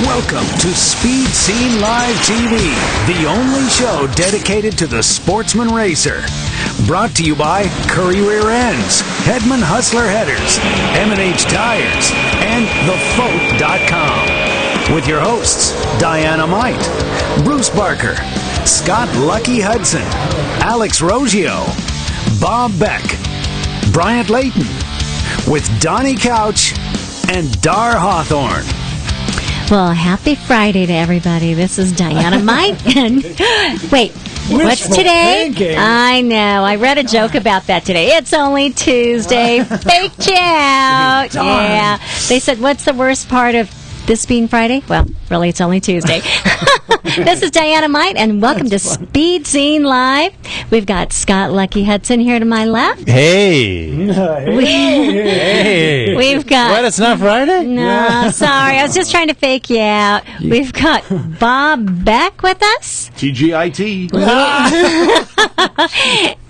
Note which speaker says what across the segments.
Speaker 1: Welcome to Speed Scene Live TV, the only show dedicated to the sportsman racer. Brought to you by Curry Rear Ends, Hedman Hustler Headers, M&H Tires, and TheFote.com. With your hosts, Diana Might, Bruce Barker, Scott Lucky Hudson, Alex Rogio, Bob Beck, Bryant Layton, with Donnie Couch and Dar Hawthorne.
Speaker 2: Well, happy Friday to everybody. This is Diana Might. And wait, what's today?
Speaker 3: Thinking.
Speaker 2: I know. I read a joke about that today. It's only Tuesday. Fake out. Yeah. They said, what's the worst part of this being Friday? Well, really, it's only Tuesday. This is Diana Might, and welcome to Speed Scene Live. We've got Scott Lucky Hudson here to my left.
Speaker 4: Hey. Hey.
Speaker 2: We've got...
Speaker 4: What, it's not Friday?
Speaker 2: No, sorry. I was just trying to fake you out. We've got Bob Beck with us.
Speaker 3: TGIT.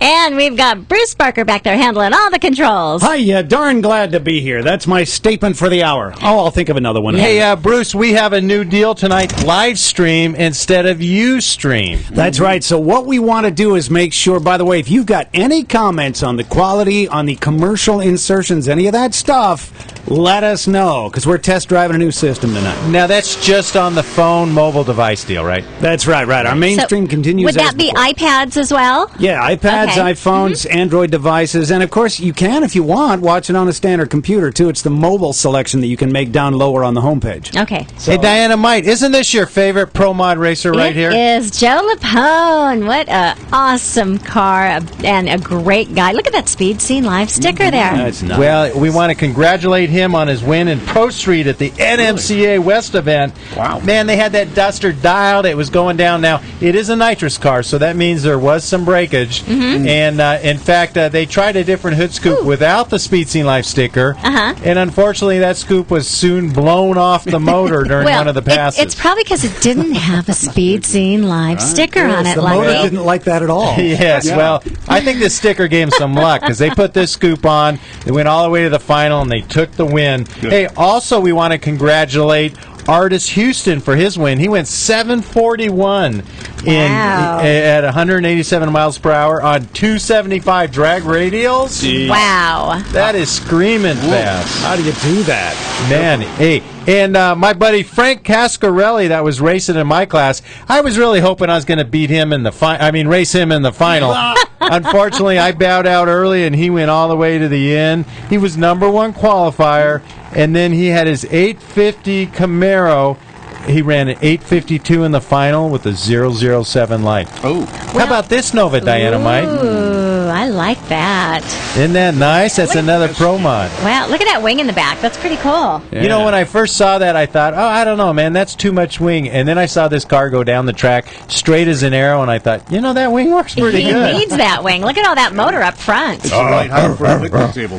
Speaker 2: And we've got Bruce Barker back there handling all the controls.
Speaker 3: Hi, darn glad to be here. That's my statement for the hour. Oh, I'll think of another one.
Speaker 4: Hey, Bruce, we have a new deal tonight. Live stream instead of Ustream.
Speaker 3: That's right. So what we want to do is make sure, by the way, if you've got any comments on the quality, on the commercial insertions, any of that stuff, let us know, because we're test driving a new system tonight.
Speaker 4: Now, that's just on the phone mobile device deal, right?
Speaker 3: That's right. Our mainstream continues.
Speaker 2: Would that be
Speaker 3: before.
Speaker 2: iPads as well?
Speaker 3: Yeah, iPads,
Speaker 2: Okay.
Speaker 3: iPhones, Android devices, and of course you can, if you want, watch it on a standard computer too. It's the mobile selection that you can make down lower on the homepage.
Speaker 2: Okay.
Speaker 4: Hey, Diana Might, isn't this your favorite Pro Mod racer right here?
Speaker 2: It is Joe Lapone. What a awesome car and a great guy. Look at that Speed Scene Live sticker there.
Speaker 3: That's nice.
Speaker 4: Well, we want to congratulate him on his win in Pro Street at the NMCA West event.
Speaker 3: Wow.
Speaker 4: Man, they had that duster dialed. It was going down. Now, it is a nitrous car, so that means there was some breakage. And, in fact, they tried a different hood scoop without the Speed Scene Live sticker. And, unfortunately, that scoop was soon blown off the motor during one of the passes.
Speaker 2: It's probably because it didn't have a Speed Scene Live sticker on it.
Speaker 3: The motor
Speaker 2: Lucky.
Speaker 3: didn't like that at all.
Speaker 4: Yes, well, I think this sticker gave him some luck because they put this scoop on, they went all the way to the final, and they took the win. Hey, also, we want to congratulate Artis Houston for his win. He went 741 at 187 miles per hour on 275 drag radials.
Speaker 2: Wow.
Speaker 4: That is screaming fast.
Speaker 3: How do you do that?
Speaker 4: Man, hey, and my buddy Frank Cascarelli that was racing in my class, I was really hoping I was going to beat him in the race him in the final. Unfortunately, I bowed out early, and he went all the way to the end. He was number one qualifier, and then he had his 850 Camaro. He ran an 852 in the final with a 007 light.
Speaker 3: Oh.
Speaker 4: How about this Nova, Diana Might?
Speaker 2: Ooh, I like that.
Speaker 4: Isn't that nice? That's another Pro Mod.
Speaker 2: Wow, look at that wing in the back. That's pretty cool.
Speaker 4: You know, when I first saw that, I thought, oh, I don't know, man, that's too much wing. And then I saw this car go down the track straight as an arrow, and I thought, that wing works pretty
Speaker 2: He
Speaker 4: good.
Speaker 2: needs that wing. Look at all that motor up front.
Speaker 3: Right height for a picnic table.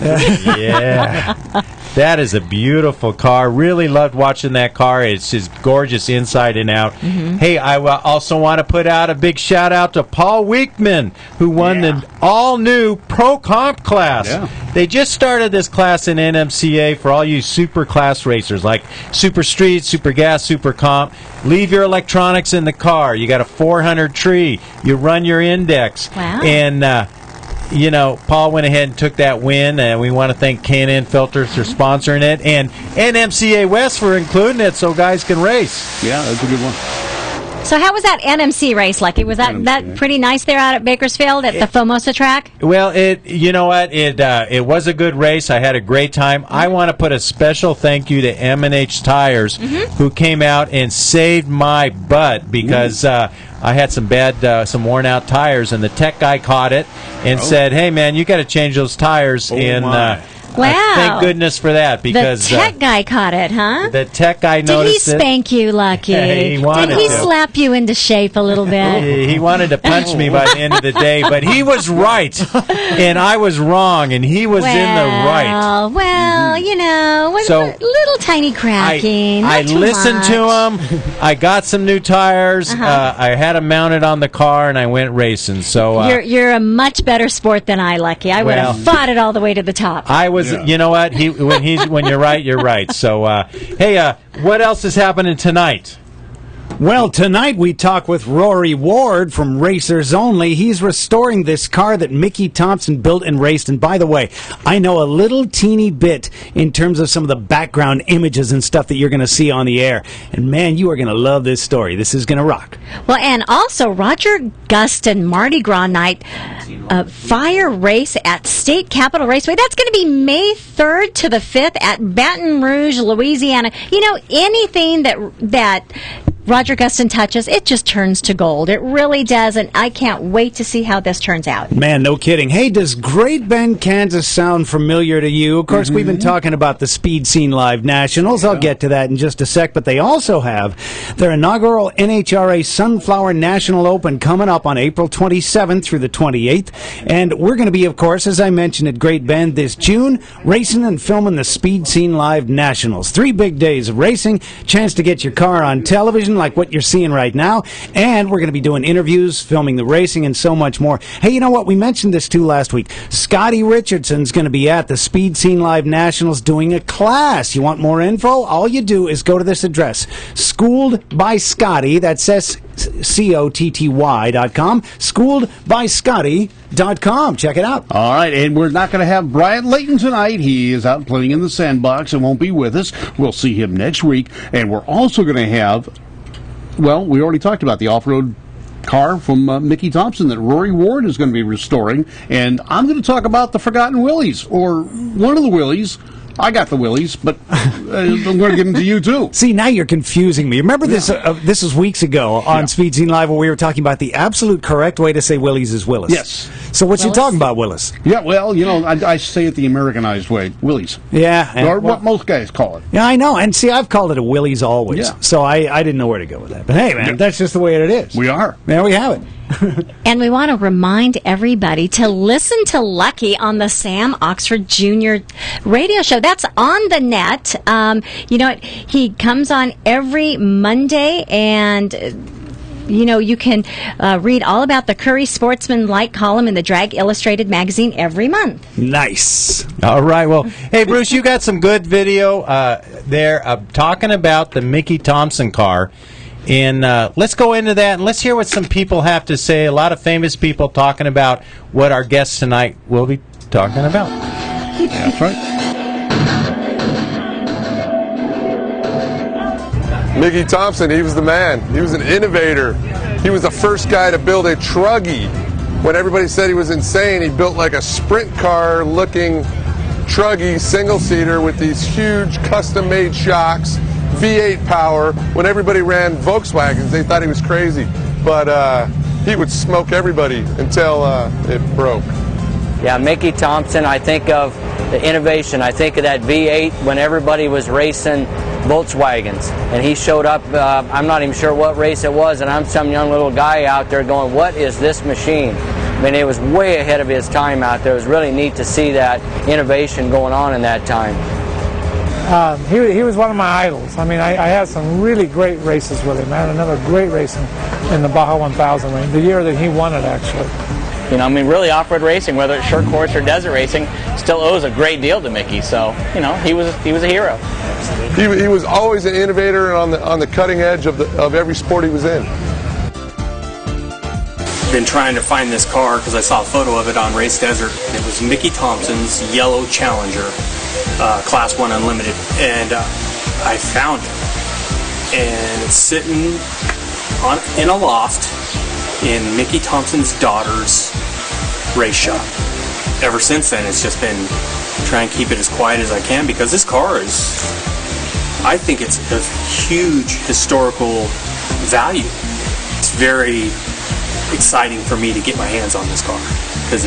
Speaker 4: Yeah. That is a beautiful car. Really loved watching that car. It's just gorgeous inside and out. Hey, I also want to put out a big shout out to Paul Weekman, who won the all-new Pro Comp class.
Speaker 3: Yeah.
Speaker 4: They just started this class in NMCA for all you super class racers like Super Street, Super Gas, Super Comp. Leave your electronics in the car. You got a 400 tree. You run your index.
Speaker 2: Wow.
Speaker 4: And Paul went ahead and took that win, and we want to thank K&N Filters for sponsoring it, and NMCA West for including it so guys can race.
Speaker 3: Yeah, that's a good one.
Speaker 2: So how was that NMC race, Lucky? Was that pretty nice there out at Bakersfield at the Formosa track?
Speaker 4: Well, it was a good race. I had a great time. I want to put a special thank you to M&H Tires, who came out and saved my butt because I had some worn out tires, and the tech guy caught it and said, "Hey, man, you got to change those tires."
Speaker 2: Wow.
Speaker 4: Thank goodness for that, because
Speaker 2: the tech guy caught it, huh?
Speaker 4: the tech guy noticed
Speaker 2: Did he spank you, Lucky?
Speaker 4: He wanted
Speaker 2: Did he
Speaker 4: to.
Speaker 2: slap you into shape a little bit?
Speaker 4: He wanted to punch me by the end of the day, but he was right, and I was wrong, and he was in the right.
Speaker 2: Well,
Speaker 4: So,
Speaker 2: a little tiny cracking.
Speaker 4: I
Speaker 2: not too
Speaker 4: listened
Speaker 2: much.
Speaker 4: to him. I got some new tires. I had them mounted on the car, and I went racing. So
Speaker 2: You're a much better sport than I, Lucky. I would have fought it all the way to the top.
Speaker 4: I was was,
Speaker 5: Yeah.
Speaker 4: you know what? When you're right, you're right. So, hey, what else is happening tonight?
Speaker 3: Well, tonight we talk with Rory Ward from Racers Only. He's restoring this car that Mickey Thompson built and raced. And by the way, I know a little teeny bit in terms of some of the background images and stuff that you're going to see on the air. And man, you are going to love this story. This is going to rock.
Speaker 2: Well, and also Roger Gustin Mardi Gras night fire race at State Capitol Raceway. That's going to be May 3rd to the 5th at Baton Rouge, Louisiana. You know, anything that Roger Gustin touches, it just turns to gold. It really does, and I can't wait to see how this turns out.
Speaker 3: Man, no kidding. Hey, does Great Bend, Kansas sound familiar to you? Of course, we've been talking about the Speed Scene Live Nationals. I'll get to that in just a sec, but they also have their inaugural NHRA Sunflower National Open coming up on April 27th through the 28th. And we're going to be, of course, as I mentioned, at Great Bend this June, racing and filming the Speed Scene Live Nationals. 3 big days of racing, chance to get your car on television like what you're seeing right now, and we're going to be doing interviews, filming the racing, and so much more. Hey, you know what? We mentioned this too last week. Scotty Richardson's going to be at the Speed Scene Live Nationals doing a class. You want more info? All you do is go to this address, Schooled by Scotty, that's SCOTTY.com, schooledbyscotty.com. Check it out.
Speaker 5: All right, and we're not going to have Bryant Layton tonight. He is out playing in the sandbox and won't be with us. We'll see him next week. And we're also going to have, well, we already talked about the off-road car from Mickey Thompson that Rory Ward is going to be restoring. And I'm going to talk about the Forgotten Willies, or one of the Willies. I got the Willies, but I'm going to give them to you, too.
Speaker 3: See, now you're confusing me. Remember this? This was weeks ago on Speed Scene Live where we were talking about the absolute correct way to say Willis is Willis.
Speaker 5: Yes.
Speaker 3: So what you talking about, Willis?
Speaker 5: Yeah, well, you know, I say it the Americanized way, Willies.
Speaker 3: Yeah.
Speaker 5: Or what most guys call it.
Speaker 3: Yeah, I know. And see, I've called it a Willie's always.
Speaker 5: Yeah.
Speaker 3: So I didn't know where to go with that. But hey, man, that's just the way it is.
Speaker 5: We are.
Speaker 3: There we have it.
Speaker 2: And we want to remind everybody to listen to Lucky on the Sam Oxford Jr. radio show. That's on the net. You know, he comes on every Monday, and you know, you can read all about the Curry Sportsman Light column in the Drag Illustrated magazine every month.
Speaker 3: Nice.
Speaker 4: All right. Well, hey, Bruce, you got some good video there talking about the Mickey Thompson car. And let's go into that, and let's hear what some people have to say. A lot of famous people talking about what our guests tonight will be talking about.
Speaker 5: That's right.
Speaker 6: Mickey Thompson, he was the man. He was an innovator. He was the first guy to build a truggy. When everybody said he was insane, he built like a sprint car looking truggy single-seater with these huge custom-made shocks, V8 power. When everybody ran Volkswagens, they thought he was crazy. But he would smoke everybody until it broke.
Speaker 7: Yeah, Mickey Thompson, I think of the innovation. I think of that V8 when everybody was racing Volkswagens. And he showed up, I'm not even sure what race it was, and I'm some young little guy out there going, what is this machine? I mean, it was way ahead of his time out there. It was really neat to see that innovation going on in that time.
Speaker 8: He was one of my idols. I mean, I had some really great races with him. I had another great race in the Baja 1000 range, the year that he won it, actually.
Speaker 9: You know, I mean, really off-road racing, whether it's short course or desert racing, still owes a great deal to Mickey. So, you know, he was a hero.
Speaker 6: He was always an innovator and on the cutting edge of every sport he was in.
Speaker 10: Been trying to find this car because I saw a photo of it on Race Desert. It was Mickey Thompson's yellow Challenger, Class 1 Unlimited, and I found it. And it's sitting in a loft in Mickey Thompson's daughter's race shop. Ever since then, it's just been trying to keep it as quiet as I can because this car is, I think it's of huge historical value. It's very exciting for me to get my hands on this car because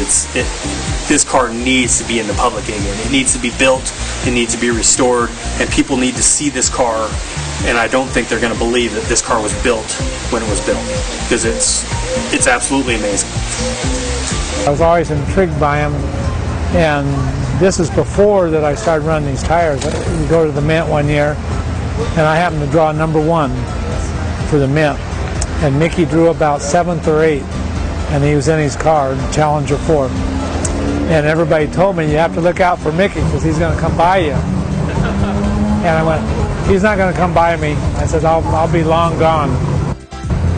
Speaker 10: this car needs to be in the public again. It needs to be built, it needs to be restored, and people need to see this car, and I don't think they're going to believe that this car was built when it was built because it's absolutely amazing.
Speaker 8: I was always intrigued by him, and this is before that I started running these tires. We go to the Mint one year, and I happened to draw number 1 for the Mint, and Mickey drew about 7th or 8th, and he was in his car, Challenger 4. And everybody told me, you have to look out for Mickey because he's going to come by you. And I went, he's not going to come by me. I said, I'll be long gone.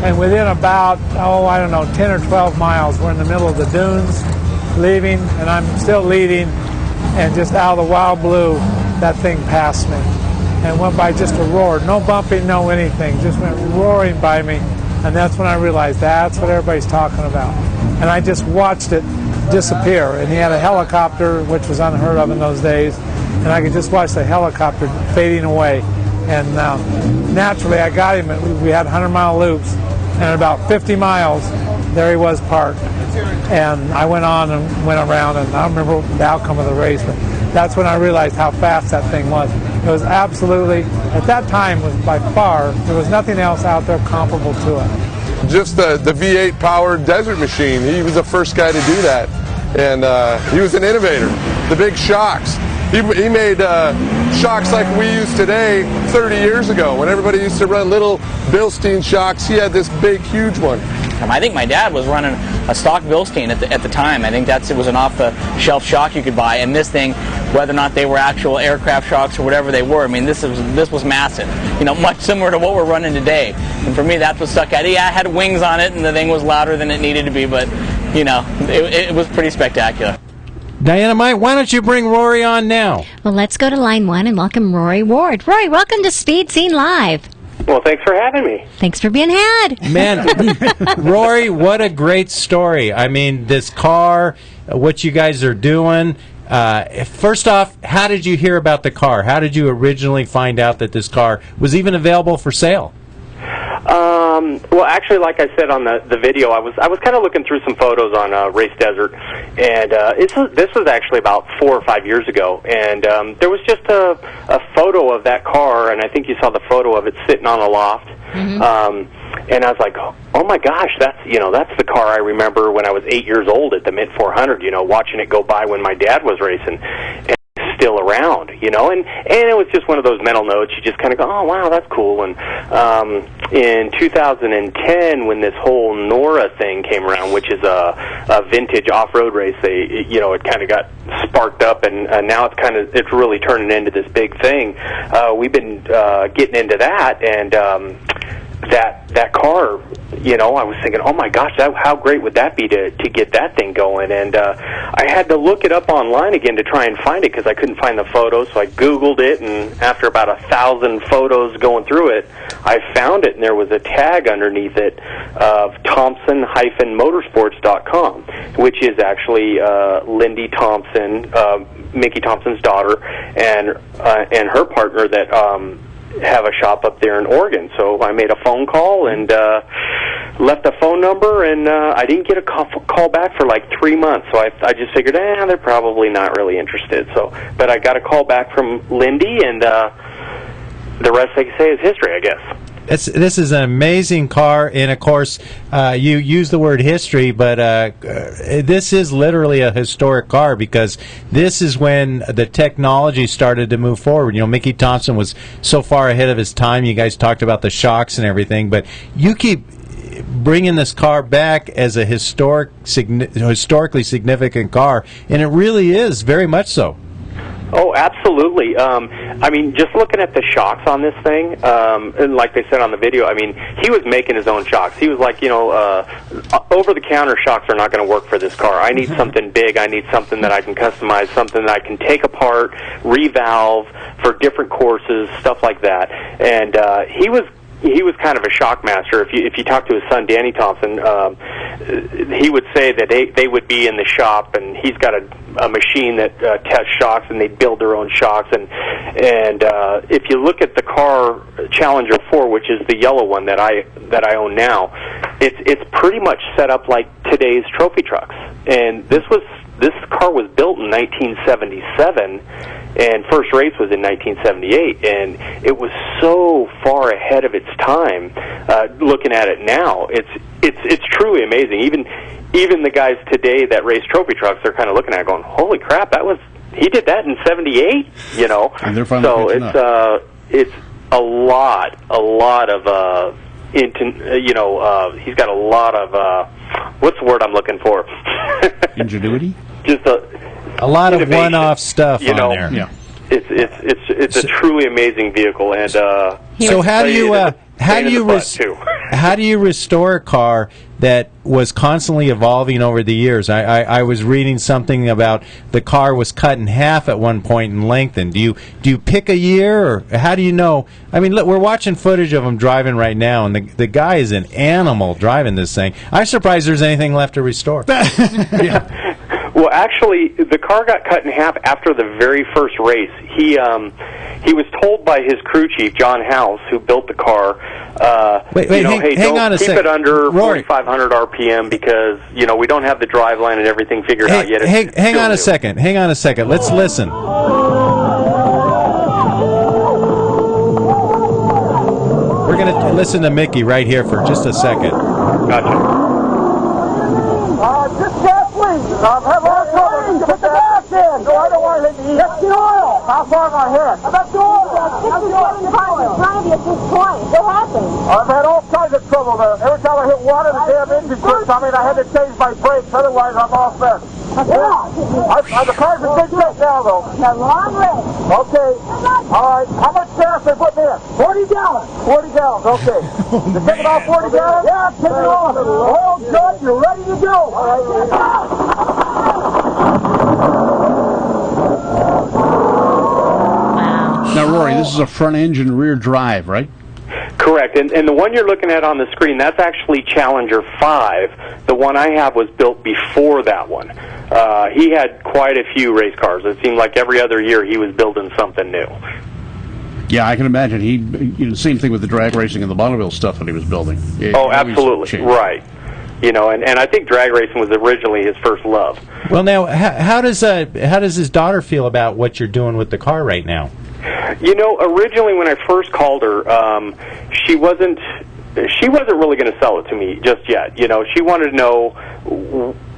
Speaker 8: And within about, 10 or 12 miles, we're in the middle of the dunes, leaving, and I'm still leading, and just out of the wild blue, that thing passed me. And went by just a roar, no bumping, no anything, just went roaring by me. And that's when I realized that's what everybody's talking about. And I just watched it disappear. And he had a helicopter, which was unheard of in those days, and I could just watch the helicopter fading away. And naturally, I got him. We had 100-mile loops, and at about 50 miles, there he was parked. And I went on and went around, and I don't remember the outcome of the race, but that's when I realized how fast that thing was. It was absolutely, at that time, was by far, there was nothing else out there comparable to it.
Speaker 6: Just the V8 powered desert machine. He was the first guy to do that. And he was an innovator. The big shocks. He made shocks like we use today 30 years ago. When everybody used to run little Bilstein shocks, he had this big, huge one.
Speaker 9: I think my dad was running a stock Bilstein at the time. I think it was an off-the-shelf shock you could buy. And this thing, whether or not they were actual aircraft shocks or whatever they were, I mean, this was massive. Much similar to what we're running today. And for me, that's what stuck out. Yeah, it had wings on it, and the thing was louder than it needed to be, but it was pretty spectacular.
Speaker 4: Dynamite, why don't you bring Rory on now?
Speaker 2: Well, let's go to line 1 and welcome Rory Ward. Rory, welcome to Speed Scene Live.
Speaker 11: Well, thanks for having me.
Speaker 2: Thanks for being had.
Speaker 4: Man, Rory, what a great story. I mean, this car, what you guys are doing. First off, how did you hear about the car? How did you originally find out that this car was even available for sale?
Speaker 11: Well, actually, like I said on the video, I was kind of looking through some photos on Race Desert, and this was actually about 4 or 5 years ago, and there was just a photo of that car, and I think you saw the photo of it sitting on a loft. Mm-hmm. And I was like, oh my gosh, that's the car I remember when I was 8 years old at the Mint 400, watching it go by when my dad was racing. And still around, and it was just one of those mental notes. You just kind of go, oh wow, that's cool. And in 2010, when this whole NORA thing came around, which is a vintage off-road race, it kind of got sparked up, and now it's really turning into this big thing. We've been getting into that, and that car, I was thinking, oh my gosh, how great would that be to get that thing going? And I had to look it up online again to try and find it because I couldn't find the photos, so I Googled it, and after about 1,000 photos going through it, I found it, and there was a tag underneath it of Thompson-Motorsports.com, which is actually Lindy Thompson, Mickey Thompson's daughter, and her partner that have a shop up there in Oregon. So I made a phone call and left a phone number, and I didn't get a call back for like 3 months. So I just figured, they're probably not really interested. But I got a call back from Lindy, and the rest, I can say, is history, I guess.
Speaker 4: This is an amazing car, and of course, you use the word history, but this is literally a historic car because this is when the technology started to move forward. Mickey Thompson was so far ahead of his time. You guys talked about the shocks and everything, but you keep bringing this car back as a historically significant car, and it really is very much so.
Speaker 11: Oh, absolutely. I mean, just looking at the shocks on this thing, and like they said on the video, I mean, he was making his own shocks. He was like, over-the-counter shocks are not going to work for this car. I need something big. I need something that I can customize, something that I can take apart, revalve for different courses, stuff like that. And he was kind of a shock master. If you talk to his son, Danny Thompson, he would say that they would be in the shop, and he's got a machine that tests shocks, and they build their own shocks. And if you look at the car Challenger 4, which is the yellow one that I own now, it's pretty much set up like today's trophy trucks. And this car was built in 1977. And first race was in 1978, and it was so far ahead of its time. Looking at it now, it's truly amazing. Even the guys today that race trophy trucks, they're kind of looking at it going, "Holy crap! He did that in '78."
Speaker 5: And they're finally catching up.
Speaker 11: It's a lot of he's got a lot of what's the word I'm looking for?
Speaker 5: Ingenuity.
Speaker 11: Just
Speaker 4: A lot of
Speaker 11: innovation,
Speaker 4: one-off stuff
Speaker 11: you know,
Speaker 4: on there.
Speaker 5: Yeah.
Speaker 11: It's a truly amazing vehicle, and
Speaker 4: So how do you how do you restore a car that was constantly evolving over the years? I was reading something about the car was cut in half at one point and lengthened. Do you pick a year, or how do you know? I mean, look, we're watching footage of him driving right now, and the guy is an animal driving this thing. I'm surprised there's anything left to restore.
Speaker 11: Well, actually, the car got cut in half after the very first race. He was told by his crew chief, John House, who built the car,
Speaker 4: hang on a
Speaker 11: keep
Speaker 4: second.
Speaker 11: it under
Speaker 4: Rory.
Speaker 11: 4,500 RPM because, you know, we don't have the drive line and everything figured out yet.
Speaker 4: Hang on a second. Hang on a second. Let's listen. We're going to listen to Mickey right here for just a second.
Speaker 11: Gotcha.
Speaker 12: Just gasoline. I'm having all trouble. Put the gas in. No, I don't want to eat. Get the oil. How far am I here? How about the oil? 67 cars in front of you at this point. What happened? I've had all kinds of trouble there. Every time I hit water, the damn engine quits. I mean, I had to change my brakes. Otherwise, I'm off there. The car's in good shape now, though. A long race. Okay. All right. How much gas they put in? 40 gallons. 40 gallons. Okay. You taking off 40 gallons? Yeah, I'm taking it off. Oil good. You're ready to go. All right.
Speaker 5: Now, Rory, this is a front engine rear drive, right?
Speaker 11: Correct, and the one you're looking at on the screen, that's actually Challenger 5. The one I have was built before that one. He had quite a few race cars. It seemed like every other year he was building something new.
Speaker 5: Yeah, I can imagine. Same thing with the drag racing and the Bonneville stuff that he was building.
Speaker 11: Oh, absolutely, right. You know, and I think drag racing was originally his first love.
Speaker 4: Well, now, how does his daughter feel about what you're doing with the car right now?
Speaker 11: You know, originally when I first called her, she wasn't really going to sell it to me just yet. You know, she wanted to know,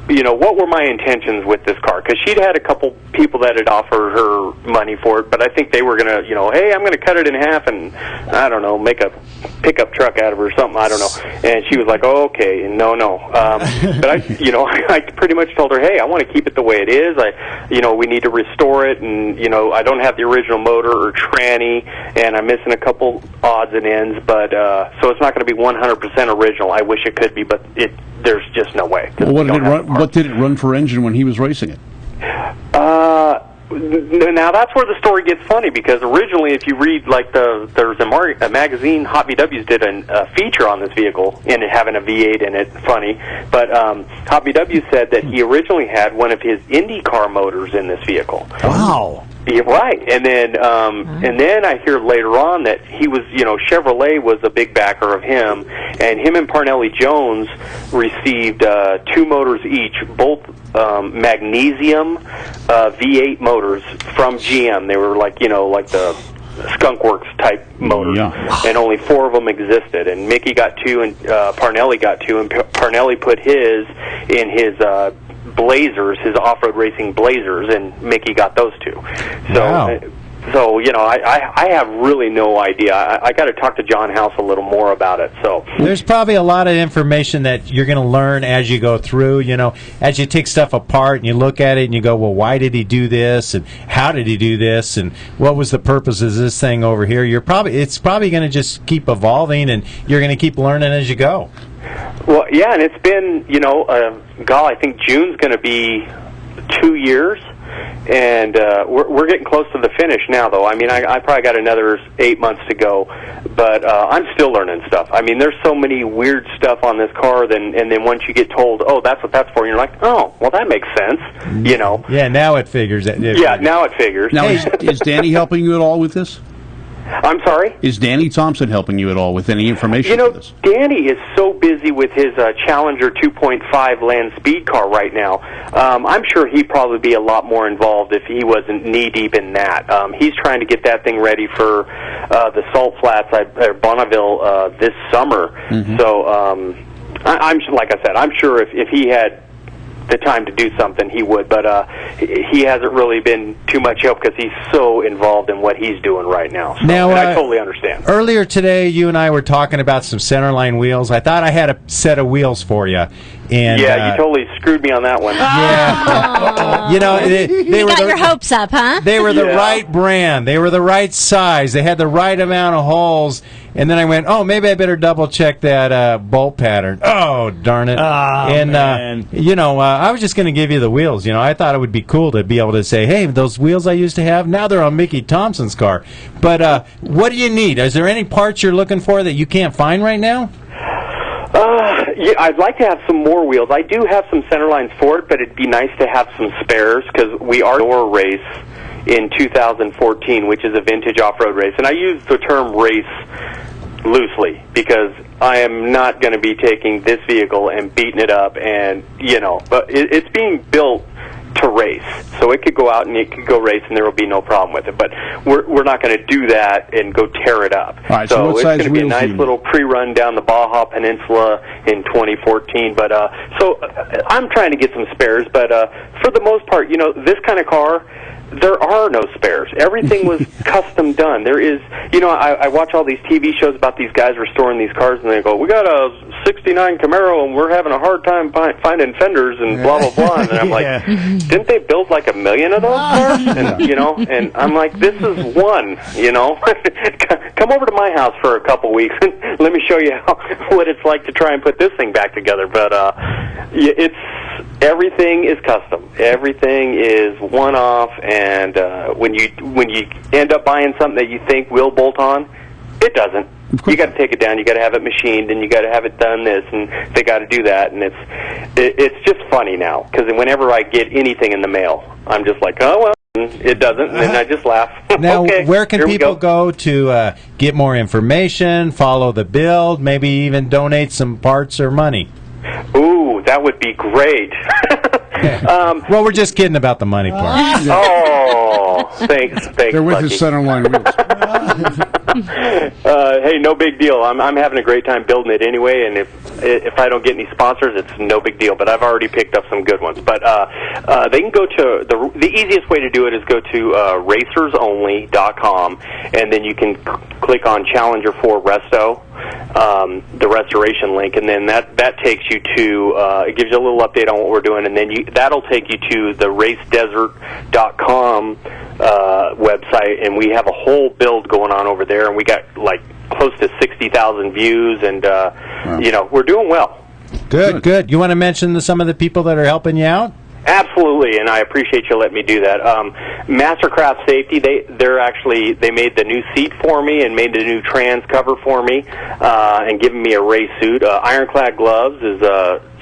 Speaker 11: you know, what were my intentions with this car? Because she'd had a couple people that had offered her money for it, but I think they were going to, you know, hey, I'm going to cut it in half and, I don't know, make a pickup truck out of her or something, I don't know. And she was like, oh, okay, and no. But I pretty much told her, hey, I want to keep it the way it is. We need to restore it, and, you know, I don't have the original motor or tranny, and I'm missing a couple odds and ends, but, so it's not going to be 100% original. I wish it could be, but there's just no way.
Speaker 5: Well, what did it run for engine when he was racing it?
Speaker 11: Now that's where the story gets funny, because originally, if you read there's a magazine, Hot VWs did a feature on this vehicle and it having a V8 in it. Funny, but Hot VW said that he originally had one of his IndyCar motors in this vehicle.
Speaker 3: Wow.
Speaker 11: Yeah, right, and then I hear later on that he was, you know, Chevrolet was a big backer of him, and him and Parnelli Jones received 2 motors each, both magnesium V8 motors from GM. They were like the Skunk Works type motors, and only 4 of them existed. And Mickey got 2, and Parnelli got 2, and Parnelli put his in his Blazers, his off-road racing Blazers, and Mickey got those 2. So you know, I have really no idea. I got to talk to John House a little more about it. So
Speaker 4: there's probably a lot of information that you're going to learn as you go through. You know, as you take stuff apart and you look at it and you go, well, why did he do this, and how did he do this, and what was the purpose of this thing over here? It's probably going to just keep evolving, and you're going to keep learning as you go.
Speaker 11: Well, yeah, and it's been, you know, I think June's going to be 2 years. And we're getting close to the finish now, though. I mean, I probably got another 8 months to go, but I'm still learning stuff. I mean, there's so many weird stuff on this car, and then once you get told, oh, that's what that's for, and you're like, oh, well, that makes sense, you know.
Speaker 4: Yeah, now it figures.
Speaker 11: Now it figures.
Speaker 5: Now, is Danny helping you at all with this?
Speaker 11: I'm sorry?
Speaker 5: Is Danny Thompson helping you at all with any information?
Speaker 11: You know, Danny is so busy with his Challenger 2.5 land speed car right now. I'm sure he'd probably be a lot more involved if he wasn't knee-deep in that. He's trying to get that thing ready for the Salt Flats at Bonneville this summer. Mm-hmm. So, I'm like I said, I'm sure if he had the time to do something, he would. But he hasn't really been too much help because he's so involved in what he's doing right now. So,
Speaker 4: Now,
Speaker 11: and I totally understand.
Speaker 4: Earlier today, you and I were talking about some centerline wheels. I thought I had a set of wheels for you. And,
Speaker 11: yeah, you totally screwed me on that one.
Speaker 4: Yeah. You know, they
Speaker 2: You
Speaker 4: were
Speaker 2: got your hopes up, huh?
Speaker 4: They were the
Speaker 11: Yeah.
Speaker 4: right brand. They were the right size. They had the right amount of holes. And then I went, oh, maybe I better double check that bolt pattern. Oh, darn it.
Speaker 3: Man.
Speaker 4: You know, I was just going to give you the wheels. You know, I thought it would be cool to be able to say, hey, those wheels I used to have, now they're on Mickey Thompson's car. But what do you need? Is there any parts you're looking for that you can't find right now?
Speaker 11: Yeah, I'd like to have some more wheels. I do have some center lines for it, but it'd be nice to have some spares because we are in a race in 2014, which is a vintage off-road race. And I use the term race loosely because I am not going to be taking this vehicle and beating it up. And, you know, but it's being built to race. So it could go out and it could go race and there will be no problem with it. But we're not going to do that and go tear it up.
Speaker 5: All right, so what
Speaker 11: it's
Speaker 5: size
Speaker 11: going to be a
Speaker 5: wheels do
Speaker 11: nice
Speaker 5: you
Speaker 11: little pre-run down the Baja Peninsula in 2014. But so I'm trying to get some spares. But for the most part, you know, this kind of car, there are no spares. Everything was custom done. There is, you know, I watch all these TV shows about these guys restoring these cars, and they go, we got a 69 Camaro, and we're having a hard time finding fenders, and blah, blah, blah. And I'm like, didn't they build like 1 million of those cars? And, you know, and I'm like, this is one, you know. Come over to my house for a couple weeks, and let me show you what it's like to try and put this thing back together. But everything is custom. Everything is one-off, and when you end up buying something that you think will bolt on, it doesn't. You got to take it down. You got to have it machined, and you got to have it done this, and they got to do that. And it's just funny now because whenever I get anything in the mail, I'm just like, oh well, it doesn't, and then I just laugh.
Speaker 4: Now,
Speaker 11: okay,
Speaker 4: where can
Speaker 11: here we
Speaker 4: people go to get more information, follow the build, maybe even donate some parts or money?
Speaker 11: Ooh, that would be great.
Speaker 4: Well, we're just kidding about the money part.
Speaker 11: Oh, thanks.
Speaker 5: They're with
Speaker 11: Lucky.
Speaker 5: his centerline wheels.
Speaker 11: Hey, no big deal. I'm having a great time building it anyway, and if I don't get any sponsors, it's no big deal. But I've already picked up some good ones. But they can go to the easiest way to do it is go to racersonly.com, and then you can click on Challenger 4 Resto, the restoration link, and then that takes you to it gives you a little update on what we're doing, and then that'll take you to the racedesert.com website, and we have a whole build going on over there, and we got like close to 60,000 views, and you know, we're doing well.
Speaker 4: Good. You want to mention some of the people that are helping you out?
Speaker 11: Absolutely, and I appreciate you letting me do that. Mastercraft Safety, they made the new seat for me and made the new trans cover for me, and giving me a race suit. Ironclad Gloves is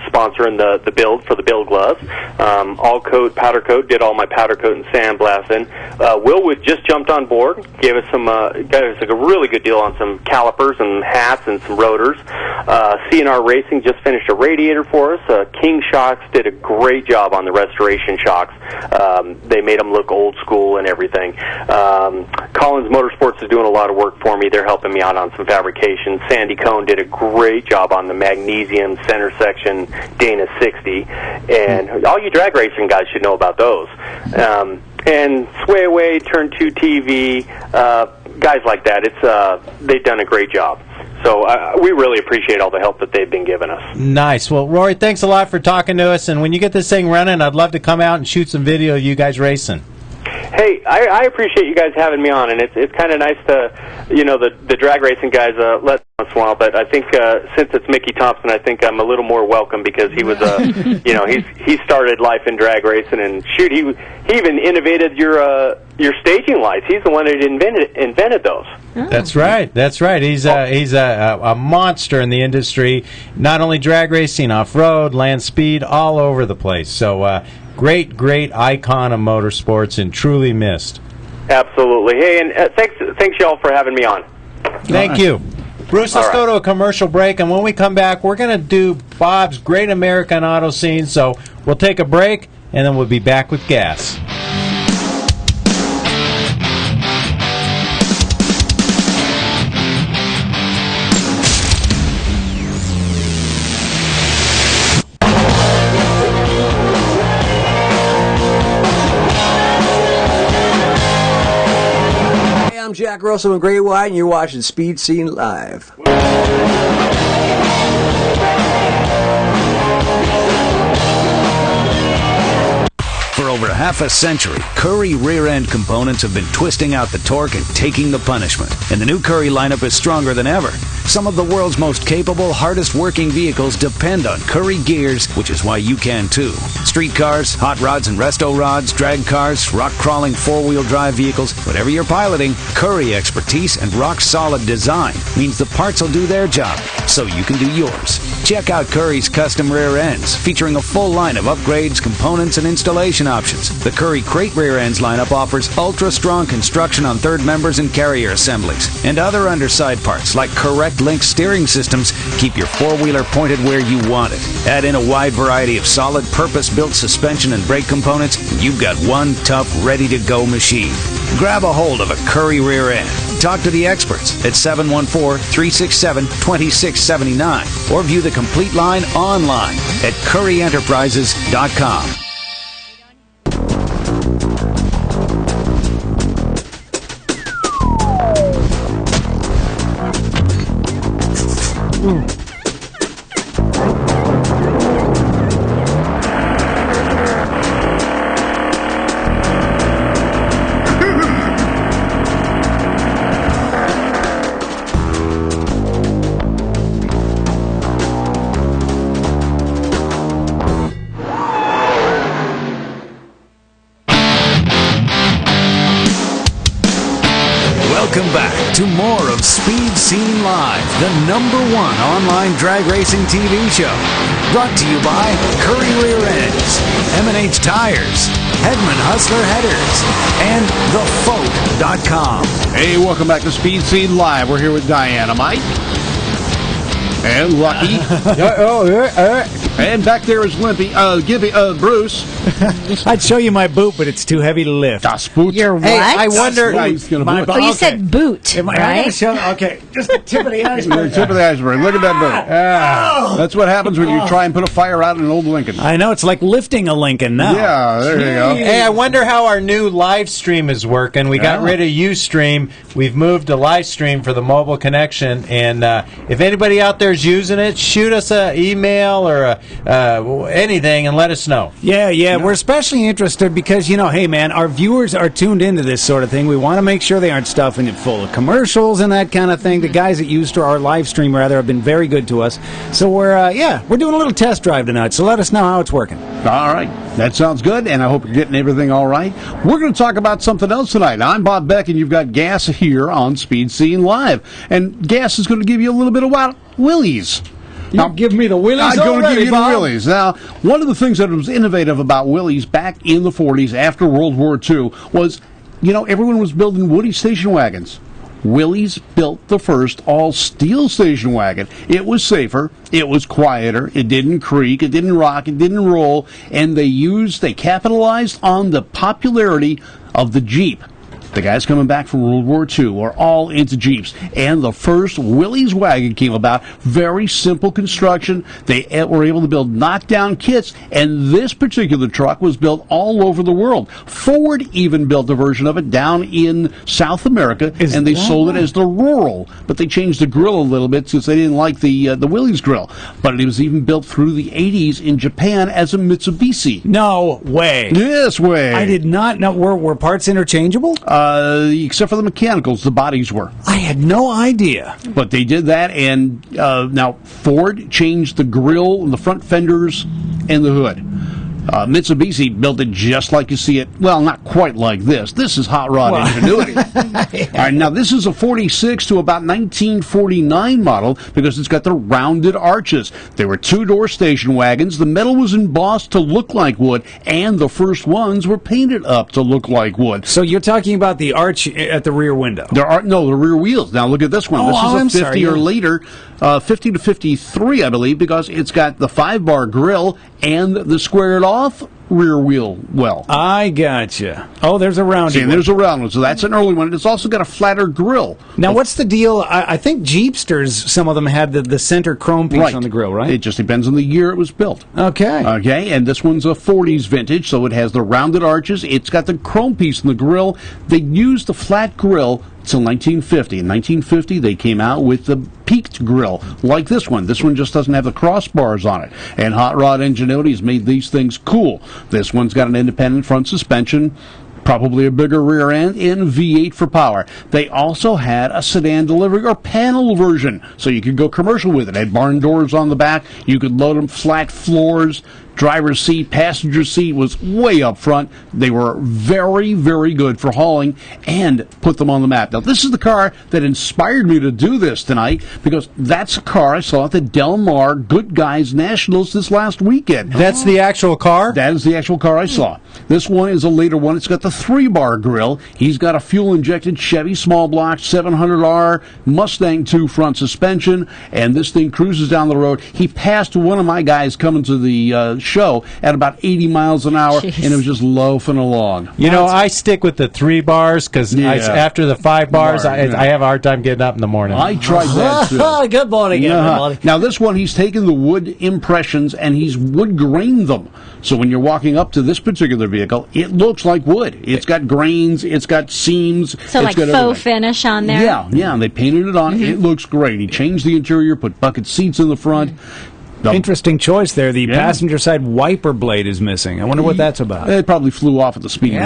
Speaker 11: sponsoring the build for the build gloves. All Coat Powder Coat did all my powder coat and sandblasting. Willwood just jumped on board, gave us a really good deal on some calipers and hats and some rotors. CNR Racing just finished a radiator for us. King Shocks did a great job on the restoration shocks. They made them look old school and everything. Collins Motorsports is doing a lot of work for me. They're helping me out on some fabrication. Sandy Cohn did a great job on the magnesium center section Dana 60, and all you drag racing guys should know about those. And Sway Away, Turn 2 TV, guys like that. They've done a great job. So we really appreciate all the help that they've been giving us.
Speaker 4: Nice. Well, Rory, thanks a lot for talking to us. And when you get this thing running, I'd love to come out and shoot some video of you guys racing.
Speaker 11: Hey, I appreciate you guys having me on, and it's kind of nice to, you know, the drag racing guys let once in a while. But I think since it's Mickey Thompson, I think I'm a little more welcome because he was, you know, he started life in drag racing, and shoot, he even innovated your staging lights. He's the one that invented those.
Speaker 4: That's right. He's a monster in the industry, not only drag racing, off-road, land speed, all over the place. So great icon of motorsports and truly missed.
Speaker 11: Absolutely. Hey, and thanks y'all for having me on.
Speaker 4: Thank you. Bruce, let's go to a commercial break, and when we come back, we're going to do Bob's Great American Auto Scene. So we'll take a break, and then we'll be back with gas.
Speaker 13: Jack Russell and Great White, and you're watching Speed Scene Live.
Speaker 1: For over half a century, Currie rear-end components have been twisting out the torque and taking the punishment. And the new Currie lineup is stronger than ever. Some of the world's most capable, hardest-working vehicles depend on Currie gears, which is why you can too. Street cars, hot rods and resto rods, drag cars, rock-crawling four-wheel drive vehicles, whatever you're piloting, Currie expertise and rock-solid design means the parts will do their job, so you can do yours. Check out Currie's custom rear ends, featuring a full line of upgrades, components, and installation options. The Currie Crate rear ends lineup offers ultra-strong construction on third members and carrier assemblies. And other underside parts, like correct link steering systems, keep your four-wheeler pointed where you want it. Add in a wide variety of solid, purpose-built suspension and brake components, and you've got one tough, ready-to-go machine. Grab a hold of a Currie rear end. Talk to the experts at 714-367-2679 or view the complete line online at CurrieEnterprises.com. Welcome back to more of Speed Scene Live, the #1 online drag racing TV show. Brought to you by Currie Rear Ends, M&H Tires, Hedman Hustler Headers, and TheFote.com.
Speaker 5: Hey, welcome back to Speed Scene Live. We're here with Dynamite and Lucky. And back there is Limpy. Bruce.
Speaker 3: I'd show you my boot, but it's too heavy to lift.
Speaker 5: Das Boot.
Speaker 2: Your what?
Speaker 4: Hey, I wonder.
Speaker 2: Oh, you said boot,
Speaker 3: Am I
Speaker 2: right?
Speaker 3: gonna show? Okay, just the tip of the iceberg.
Speaker 5: Tip of the iceberg. Look at that boot. That's what happens when you try and put a fire out in an old Lincoln.
Speaker 3: I know, it's like lifting a Lincoln now.
Speaker 5: Yeah, there you go.
Speaker 4: Hey, I wonder how our new live stream is working. We got rid of Ustream. We've moved to live stream for the mobile connection. And if anybody out there is using it, shoot us an email or anything and let us know.
Speaker 3: Yeah, we're especially interested because, hey, man, our viewers are tuned into this sort of thing. We want to make sure they aren't stuffing it full of commercials and that kind of thing. The guys that used our live stream, rather, have been very good to us. So we're doing a little test drive tonight, so let us know how it's working.
Speaker 5: All right. That sounds good, and I hope you're getting everything all right. We're going to talk about something else tonight. I'm Bob Beck, and you've got Gas here on Speed Scene Live. And Gas is going to give you a little bit about Willys.
Speaker 3: Now, give me the Willys
Speaker 5: I'm going to give you
Speaker 3: Bob.
Speaker 5: the Willys. Now, one of the things that was innovative about Willys back in the 40s after World War II was, everyone was building Woody station wagons. Willys built the first all-steel station wagon. It was safer, it was quieter, it didn't creak, it didn't rock, it didn't roll, and they capitalized on the popularity of the Jeep. The guys coming back from World War II were all into Jeeps, and the first Willys wagon came about. Very simple construction. They were able to build knockdown kits, and this particular truck was built all over the world. Ford even built a version of it down in South America, and they sold it as the Rural, but they changed the grill a little bit since they didn't like the Willys grill. But it was even built through the 80s in Japan as a Mitsubishi.
Speaker 3: No way.
Speaker 5: Yes way.
Speaker 3: I did not know. Were parts interchangeable?
Speaker 5: Except for the mechanicals, the bodies were.
Speaker 3: I had no idea.
Speaker 5: But they did that, and now Ford changed the grille, the front fenders, and the hood. Mitsubishi built it just like you see it. Well, not quite like this. This is hot rod ingenuity. All right, now this is a 46 to about 1949 model because it's got the rounded arches. They were two-door station wagons. The metal was embossed to look like wood, and the first ones were painted up to look like wood.
Speaker 3: So you're talking about the arch at the rear window?
Speaker 5: The rear wheels. Now look at this one. This is a 50 or later, 50 to 53, I believe, because it's got the 5-bar grill and the squared off rear wheel well.
Speaker 3: I gotcha. Oh, there's a round one.
Speaker 5: There's a round one, so that's an early one. It's also got a flatter grill.
Speaker 3: Now, what's the deal? I think Jeepsters, some of them had the center chrome piece on the grill, right?
Speaker 5: It just depends on the year it was built.
Speaker 3: Okay,
Speaker 5: and this one's a 40s vintage, so it has the rounded arches. It's got the chrome piece in the grill. They used the flat grill till 1950. In 1950, they came out with the peaked grill, like this one. This one just doesn't have the crossbars on it. And Hot Rod Ingenuity has made these things cool. This one's got an independent front suspension, probably a bigger rear end, and V8 for power. They also had a sedan delivery or panel version, so you could go commercial with it. It had barn doors on the back. You could load them flat floors. Driver's seat, passenger seat was way up front. They were very, very good for hauling and put them on the map. Now, this is the car that inspired me to do this tonight, because that's a car I saw at the Del Mar Good Guys Nationals this last weekend.
Speaker 4: That's the actual car?
Speaker 5: That is the actual car I saw. This one is a later one. It's got the 3-bar grill. He's got a fuel-injected Chevy small block 700R Mustang 2 front suspension, and this thing cruises down the road. He passed one of my guys coming to the show at about 80 miles an hour, and it was just loafing along.
Speaker 4: You know, I stick with the 3 bars because after the 5 bars, I have a hard time getting up in the morning.
Speaker 5: I tried that too.
Speaker 14: Good morning, everybody.
Speaker 5: Now, this one, he's taken the wood impressions and he's wood grained them. So when you're walking up to this particular vehicle, it looks like wood. It's got grains, it's got seams.
Speaker 2: So like faux finish on there?
Speaker 5: Yeah, and they painted it on. It looks great. He changed the interior, put bucket seats in the front.
Speaker 3: Interesting choice there. The passenger side wiper blade is missing. I wonder what that's about.
Speaker 5: It probably flew off at the speed of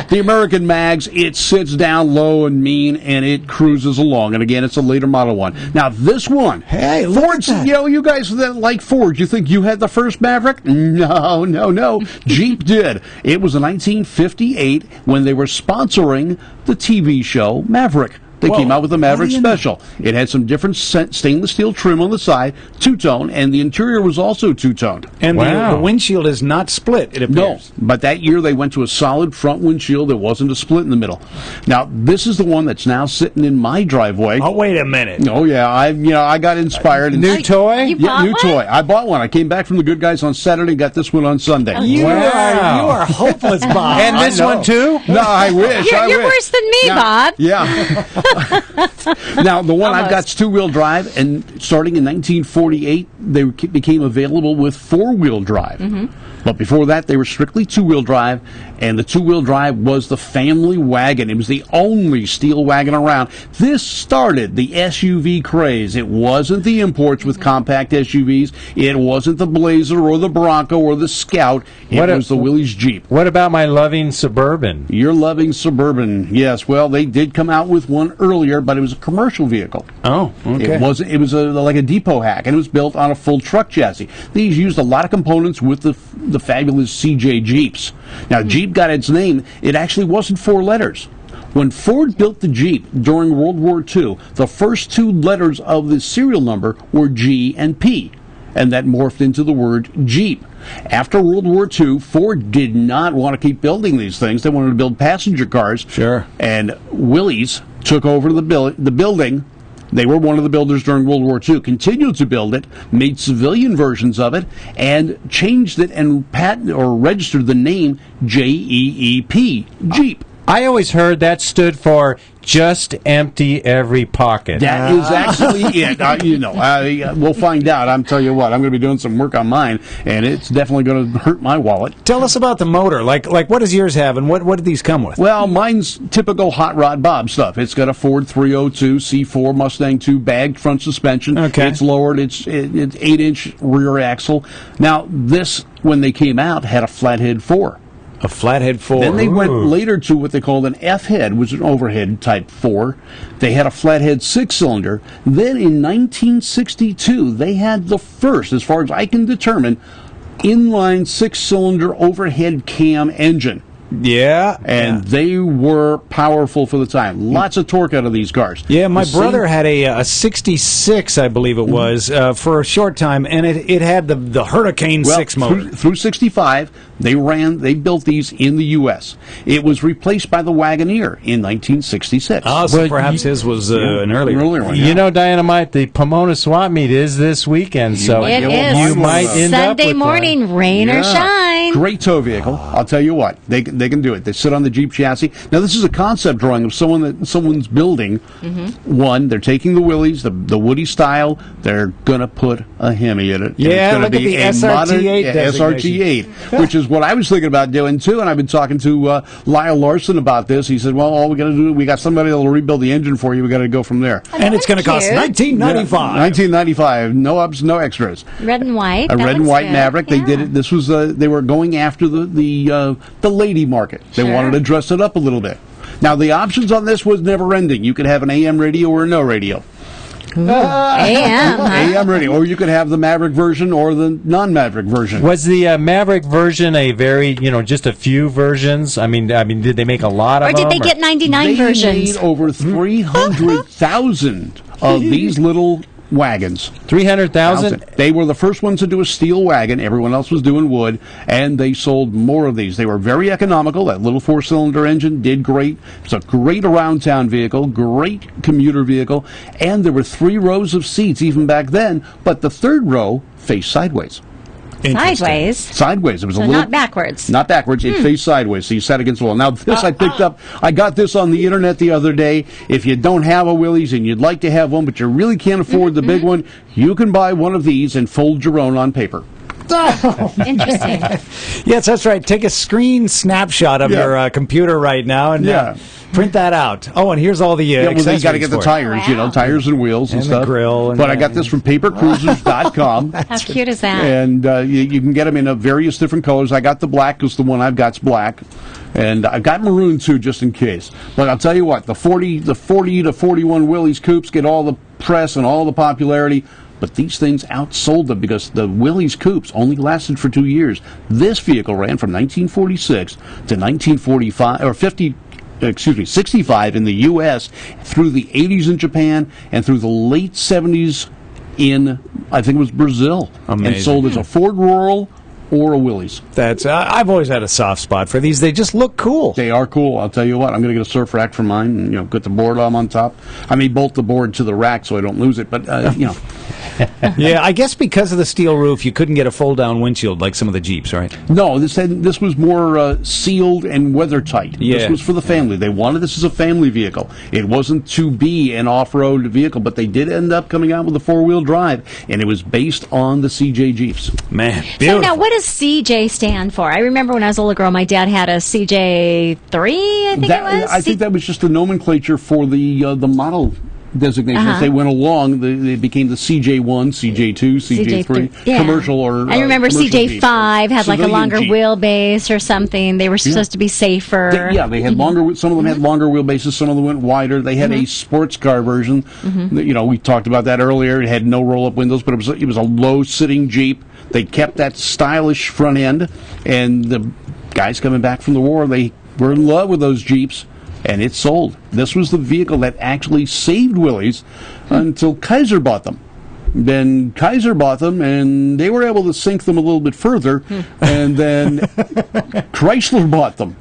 Speaker 5: the American Mags, it sits down low and mean, and it cruises along. And again, it's a later model one. Now, this one, Ford's, you guys that like Ford, you think you had the first Maverick? No. Jeep did. It was in 1958 when they were sponsoring the TV show Maverick. They came out with the Maverick Special. It had some different stainless steel trim on the side, two-tone, and the interior was also two-toned.
Speaker 3: And the windshield is not split, it appears.
Speaker 5: No, but that year they went to a solid front windshield. There wasn't a split in the middle. Now, this is the one that's now sitting in my driveway.
Speaker 3: Oh, wait a minute.
Speaker 5: Oh, yeah. I got inspired.
Speaker 4: New toy?
Speaker 2: You bought
Speaker 5: new toy. I bought one. I came back from the Good Guys on Saturday, got this one on Sunday.
Speaker 14: You are hopeless, Bob.
Speaker 4: And this one, too?
Speaker 5: No, I wish.
Speaker 2: You're worse than me, Bob.
Speaker 5: Yeah. Now, the one I've got's two-wheel drive, and starting in 1948, they became available with four-wheel drive. But before that, they were strictly two-wheel drive, and the two-wheel drive was the family wagon. It was the only steel wagon around. This started the SUV craze. It wasn't the imports with compact SUVs. It wasn't the Blazer or the Bronco or the Scout. It was the Willys Jeep.
Speaker 4: What about my loving Suburban?
Speaker 5: Your loving Suburban, yes. Well, they did come out with one earlier, but it was a commercial vehicle.
Speaker 3: Oh, okay.
Speaker 5: It was like a depot hack, and it was built on a full truck chassis. These used a lot of components with the fabulous CJ Jeeps. Now, Jeep got its name. It actually wasn't 4 letters. When Ford built the Jeep during World War II, the first 2 letters of the serial number were G and P, and that morphed into the word Jeep. After World War II, Ford did not want to keep building these things. They wanted to build passenger cars.
Speaker 3: Sure.
Speaker 5: And Willys took over the building. They were one of the builders during World War II, continued to build it, made civilian versions of it, and changed it and patent or registered the name JEEP, Jeep.
Speaker 4: I always heard that stood for just empty every pocket.
Speaker 5: That is actually it. We'll find out. I'm telling you what, I'm going to be doing some work on mine, and it's definitely going to hurt my wallet.
Speaker 3: Tell us about the motor. Like what does yours have, and what did these come with?
Speaker 5: Well, mine's typical Hot Rod Bob stuff. It's got a Ford 302 C4 Mustang 2 bagged front suspension.
Speaker 3: Okay.
Speaker 5: It's lowered. It's 8-inch rear axle. Now, this, when they came out, had a flathead 4.
Speaker 3: A flathead 4.
Speaker 5: Then they went later to what they called an F-head, which is an overhead type 4. They had a flathead 6-cylinder. Then in 1962, they had the first, as far as I can determine, inline 6-cylinder overhead cam engine.
Speaker 3: Yeah.
Speaker 5: And they were powerful for the time. Lots of torque out of these cars.
Speaker 3: Yeah, my brother had a 66, I believe it was, for a short time, and it had the Hurricane 6 motor.
Speaker 5: Through 65, they built these in the U.S. It was replaced by the Wagoneer in 1966.
Speaker 3: Oh, so perhaps his was an earlier one.
Speaker 4: You know, Dynamite, the Pomona Swap Meet is this weekend, so
Speaker 2: it is.
Speaker 4: you might end
Speaker 2: Sunday
Speaker 4: up with
Speaker 2: morning, rain or shine. fine.
Speaker 5: Great tow vehicle. I'll tell you what, they can do it. They sit on the Jeep chassis. Now this is a concept drawing of someone's building. One, they're taking the Willys, the Woody style. They're gonna put a Hemi in it. And
Speaker 3: Yeah,
Speaker 5: it's gonna
Speaker 3: look at
Speaker 5: be
Speaker 3: the
Speaker 5: a
Speaker 3: SRT8
Speaker 5: SRT8, which is what I was thinking about doing too. And I've been talking to Lyle Larson about this. He said, "Well, all we got to do, we got somebody that'll rebuild the engine for you. We got to go from there."
Speaker 3: And it's going to cost $19.95.
Speaker 5: $19.95. No ups, no extras.
Speaker 2: Red and white.
Speaker 5: A
Speaker 2: That
Speaker 5: red and
Speaker 2: looks
Speaker 5: white
Speaker 2: good.
Speaker 5: Maverick. They did it. This was they were going after the lady market. They
Speaker 2: Sure.
Speaker 5: wanted to dress it up a little bit. Now the options on this was never ending. You could have an AM radio or a no radio.
Speaker 2: AM, huh?
Speaker 5: AM radio, or you could have the Maverick version or the non-Maverick version.
Speaker 4: Was the Maverick version a very, just a few versions? I mean, did they make a lot of
Speaker 2: Or
Speaker 4: them?
Speaker 2: did they get 99
Speaker 5: They
Speaker 2: versions?
Speaker 5: made over 300,000 of these little wagons.
Speaker 4: 300,000?
Speaker 5: They were the first ones to do a steel wagon. Everyone else was doing wood, and they sold more of these. They were very economical. That little four-cylinder engine did great. It's a great around-town vehicle, great commuter vehicle, and there were 3 rows of seats even back then, but the third row faced sideways.
Speaker 2: Sideways.
Speaker 5: Sideways. It was
Speaker 2: So
Speaker 5: a little
Speaker 2: not backwards.
Speaker 5: Not backwards. It faced sideways, so you sat against the wall. Now, this I picked up. I got this on the internet the other day. If you don't have a Willys and you'd like to have one, but you really can't afford the big one, you can buy one of these and fold your own on paper.
Speaker 2: Interesting.
Speaker 3: Yes, that's right. Take a screen snapshot of your computer right now and print that out. Oh, and here's all the
Speaker 5: Yeah, well, then you got to
Speaker 3: accessories
Speaker 5: get the
Speaker 3: for it.
Speaker 5: tires, tires and wheels and
Speaker 3: And the
Speaker 5: stuff.
Speaker 3: grill and
Speaker 5: but I got this from papercruisers.com.
Speaker 2: How cute is that?
Speaker 5: And you can get them in various different colors. I got the black because the one I've got's black. And I've got maroon too, just in case. But I'll tell you what, the 40 to 41 Willys coupes get all the press and all the popularity. But these things outsold them because the Willys coupes only lasted for 2 years. This vehicle ran from 1946 to 1945 or 65 in the U.S. through the 80s in Japan and through the late 70s in, I think it was Brazil.
Speaker 3: Amazing.
Speaker 5: And sold as a Ford Rural or a Willys.
Speaker 3: That's I've always had a soft spot for these. They just look cool.
Speaker 5: They are cool. I'll tell you what. I'm going to get a surf rack for mine and get the board on top. I may bolt the board to the rack so I don't lose it, but
Speaker 3: Yeah, I guess because of the steel roof, you couldn't get a fold-down windshield like some of the Jeeps, right?
Speaker 5: No, this was more sealed and weather tight.
Speaker 3: Yeah.
Speaker 5: This was for the family. They wanted this as a family vehicle. It wasn't to be an off-road vehicle, but they did end up coming out with a 4-wheel drive, and it was based on the CJ Jeeps.
Speaker 3: Man,
Speaker 2: So now, what does CJ stand for? I remember when I was a little girl, my dad had a CJ3, I think it was.
Speaker 5: I think that was just the nomenclature for the model designation. As they went along, they became the CJ1, CJ2, CJ3,
Speaker 2: Yeah.
Speaker 5: commercial or
Speaker 2: I remember
Speaker 5: commercial
Speaker 2: CJ5
Speaker 5: Jeeps.
Speaker 2: had like a
Speaker 5: Civilian
Speaker 2: longer
Speaker 5: Jeep.
Speaker 2: wheelbase or something. They were supposed to be safer.
Speaker 5: They had longer. Some of them had longer wheelbases. Some of them went wider. They had a sports car version. We talked about that earlier. It had no roll-up windows, but it was a low-sitting Jeep. They kept that stylish front end, and the guys coming back from the war, they were in love with those Jeeps, and it sold. This was the vehicle that actually saved Willys until Kaiser bought them. Then Kaiser bought them, and they were able to sink them a little bit further, and then Chrysler bought them.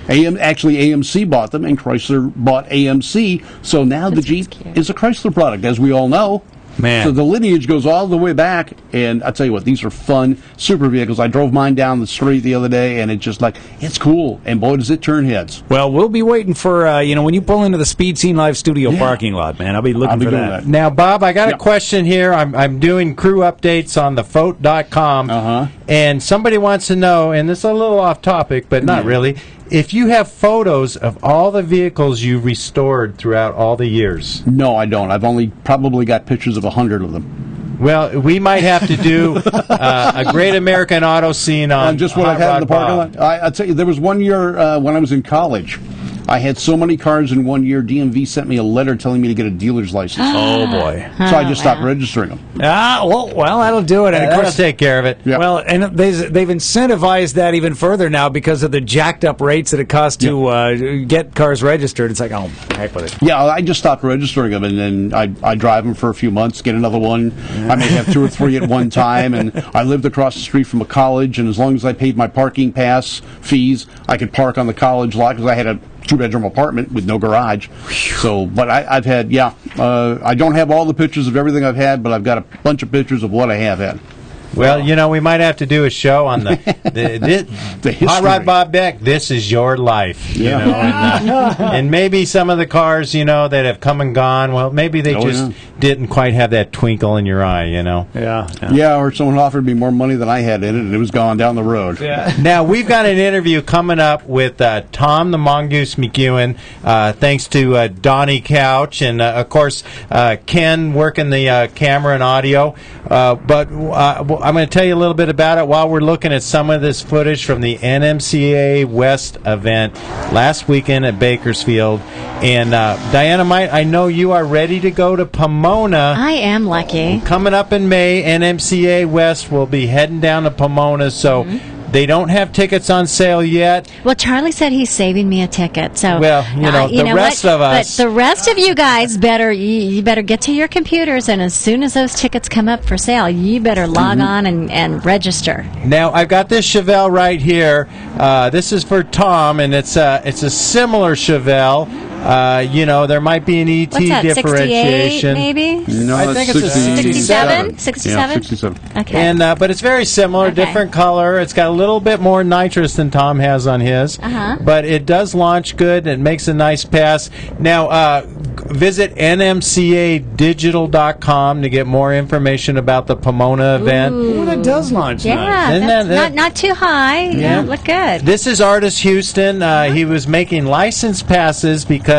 Speaker 5: AMC bought them, and Chrysler bought AMC, so now the Jeep is a Chrysler product, as we all know.
Speaker 3: Man.
Speaker 5: So the lineage goes all the way back, and I'll tell you what, these are fun, super vehicles. I drove mine down the street the other day, and it's just like, it's cool, and boy, does it turn heads.
Speaker 3: Well, we'll be waiting for, when you pull into the Speed Scene Live studio parking lot, man. I'll be looking for that.
Speaker 4: Now, Bob, I got a question here. I'm doing crew updates on thefote.com, and somebody wants to know, and this is a little off topic, but not really, if you have photos of all the vehicles you restored throughout all the years.
Speaker 5: No, I don't. I've only probably got pictures of 100 of them.
Speaker 4: Well, we might have to do a Great American Auto Scene on
Speaker 5: just what
Speaker 4: Hot
Speaker 5: I've had in the
Speaker 4: Rod
Speaker 5: parking
Speaker 4: Bob.
Speaker 5: lot. I'll tell you, there was one year when I was in college. I had so many cars in 1 year, DMV sent me a letter telling me to get a dealer's license.
Speaker 3: Oh, boy.
Speaker 5: So I just stopped registering them.
Speaker 3: Well, that'll do it. And of
Speaker 4: That'll
Speaker 3: course,
Speaker 4: take care of it.
Speaker 5: Yeah.
Speaker 3: well, and they've incentivized that even further now because of the jacked up rates that it costs to get cars registered. It's like, oh, heck with it.
Speaker 5: Yeah, I just stopped registering them, and then I drive them for a few months, get another one. I may have 2 or 3 at one time, and I lived across the street from a college, and as long as I paid my parking pass fees, I could park on the college lot because I had a 2-bedroom apartment with no garage. So, but I've had, I don't have all the pictures of everything I've had, but I've got a bunch of pictures of what I have had.
Speaker 4: Well, we might have to do a show on the Hot Rod Bob Beck. This is your life, and maybe some of the cars, that have come and gone. Well, maybe they didn't quite have that twinkle in your eye,
Speaker 5: Yeah, or someone offered me more money than I had in it, and it was gone down the road.
Speaker 4: Yeah. Now we've got an interview coming up with Tom the Mongoose McEwen, thanks to Donnie Couch, and of course Ken working the camera and audio. But I'm going to tell you a little bit about it while we're looking at some of this footage from the NMCA West event last weekend at Bakersfield. And Diana, I know you are ready to go to Pomona.
Speaker 2: I am lucky.
Speaker 4: Coming up in May, NMCA West will be heading down to Pomona, so they don't have tickets on sale yet.
Speaker 2: Well, Charlie said he's saving me a ticket. So,
Speaker 4: well, the rest of us.
Speaker 2: But the rest of you guys you better get to your computers, and as soon as those tickets come up for sale, you better log on and register.
Speaker 4: Now, I've got this Chevelle right here. This is for Tom, and it's a similar Chevelle. There might be an ET
Speaker 2: What's that,
Speaker 4: differentiation.
Speaker 2: 68 maybe?
Speaker 5: No,
Speaker 4: I think it's a
Speaker 2: 67.
Speaker 5: 67? Yeah, 67.
Speaker 2: Okay.
Speaker 4: And but it's very similar, different color. It's got a little bit more nitrous than Tom has on his. But it does launch good. It makes a nice pass. Now, visit nmcadigital.com to get more information about the Pomona event.
Speaker 3: Ooh, that does launch
Speaker 2: nice. That's not too high. Yeah, look good.
Speaker 4: This is Artis Houston. He was making license passes because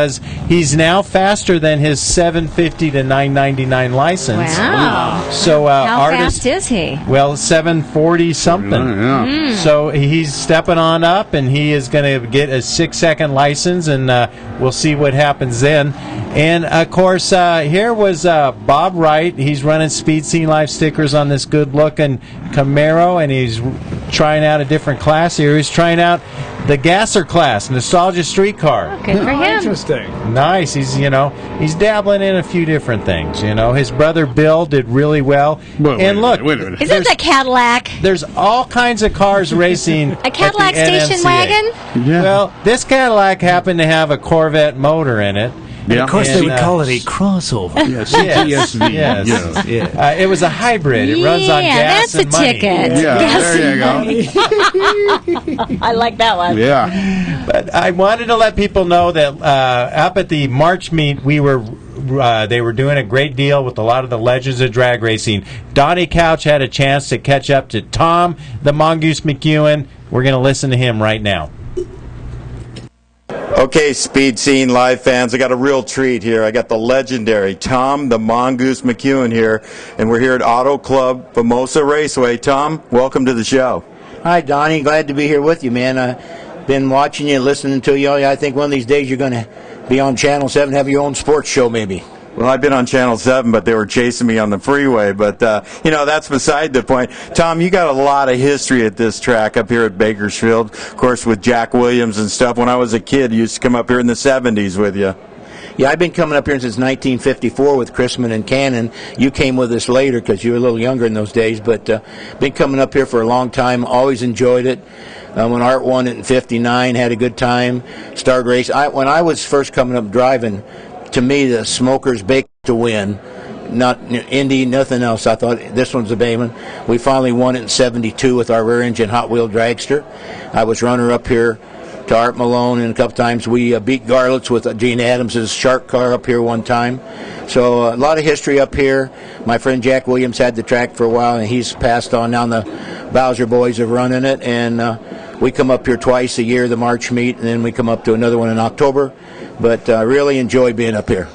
Speaker 4: he's now faster than his 750 to 999 license.
Speaker 2: Wow.
Speaker 4: So
Speaker 2: how
Speaker 4: Artis,
Speaker 2: fast is he?
Speaker 4: Well, 740 something. So he's stepping on up, and he is going to get a 6-second license, and we'll see what happens then. And of course, here was Bob Wright. He's running Speed Scene Live stickers on this good-looking Camaro, and he's trying out a different class here. He's trying out the Gasser class, Nostalgia Street Car.
Speaker 2: Oh, good for him.
Speaker 3: Interesting.
Speaker 4: Nice. He's dabbling in a few different things. His brother Bill did really well. And look,
Speaker 5: wait a minute.
Speaker 2: Isn't that Cadillac?
Speaker 4: There's all kinds of cars racing.
Speaker 2: A Cadillac station wagon?
Speaker 5: Yeah.
Speaker 4: Well, this Cadillac happened to have a Corvette motor in it.
Speaker 3: And of course, they would call it a crossover.
Speaker 5: Yes,
Speaker 4: GSV. Yes. It was a hybrid. It runs on gas
Speaker 2: that's
Speaker 4: and
Speaker 2: the
Speaker 4: money.
Speaker 2: ticket.
Speaker 5: Yeah, there you go.
Speaker 2: I like that one.
Speaker 5: Yeah.
Speaker 4: But I wanted to let people know that up at the March meet, they were doing a great deal with a lot of the legends of drag racing. Donnie Couch had a chance to catch up to Tom the Mongoose McEwen. We're going to listen to him right now.
Speaker 15: Okay, Speed Scene Live fans, I got a real treat here. I got the legendary Tom the Mongoose McEwen here, and we're here at Auto Club Famosa Raceway. Tom, welcome to the show.
Speaker 16: Hi, Donnie. Glad to be here with you, man. I've been watching you, listening to you. I think one of these days you're going to be on Channel 7, have your own sports show, maybe.
Speaker 15: Well, I've been on Channel 7, but they were chasing me on the freeway. But, that's beside the point. Tom, you got a lot of history at this track up here at Bakersfield. Of course, with Jack Williams and stuff. When I was a kid, I used to come up here in the 70s with you.
Speaker 16: Yeah, I've been coming up here since 1954 with Chrisman and Cannon. You came with us later because you were a little younger in those days. But been coming up here for a long time. Always enjoyed it. When Art won it in 59, had a good time. Started racing. When I was first coming up driving, to me, the Smokers baked to win, not Indy, nothing else. I thought this one's a Bayman. We finally won it in 72 with our rear-engine Hot Wheel dragster. I was runner-up here to Art Malone, and a couple times we beat Garlitz with Gene Adams' Shark car up here one time. So a lot of history up here. My friend Jack Williams had the track for a while, and he's passed on. Now the Bowser boys are running it, and we come up here twice a year, the March meet, and then we come up to another one in October. But I really enjoy being up here.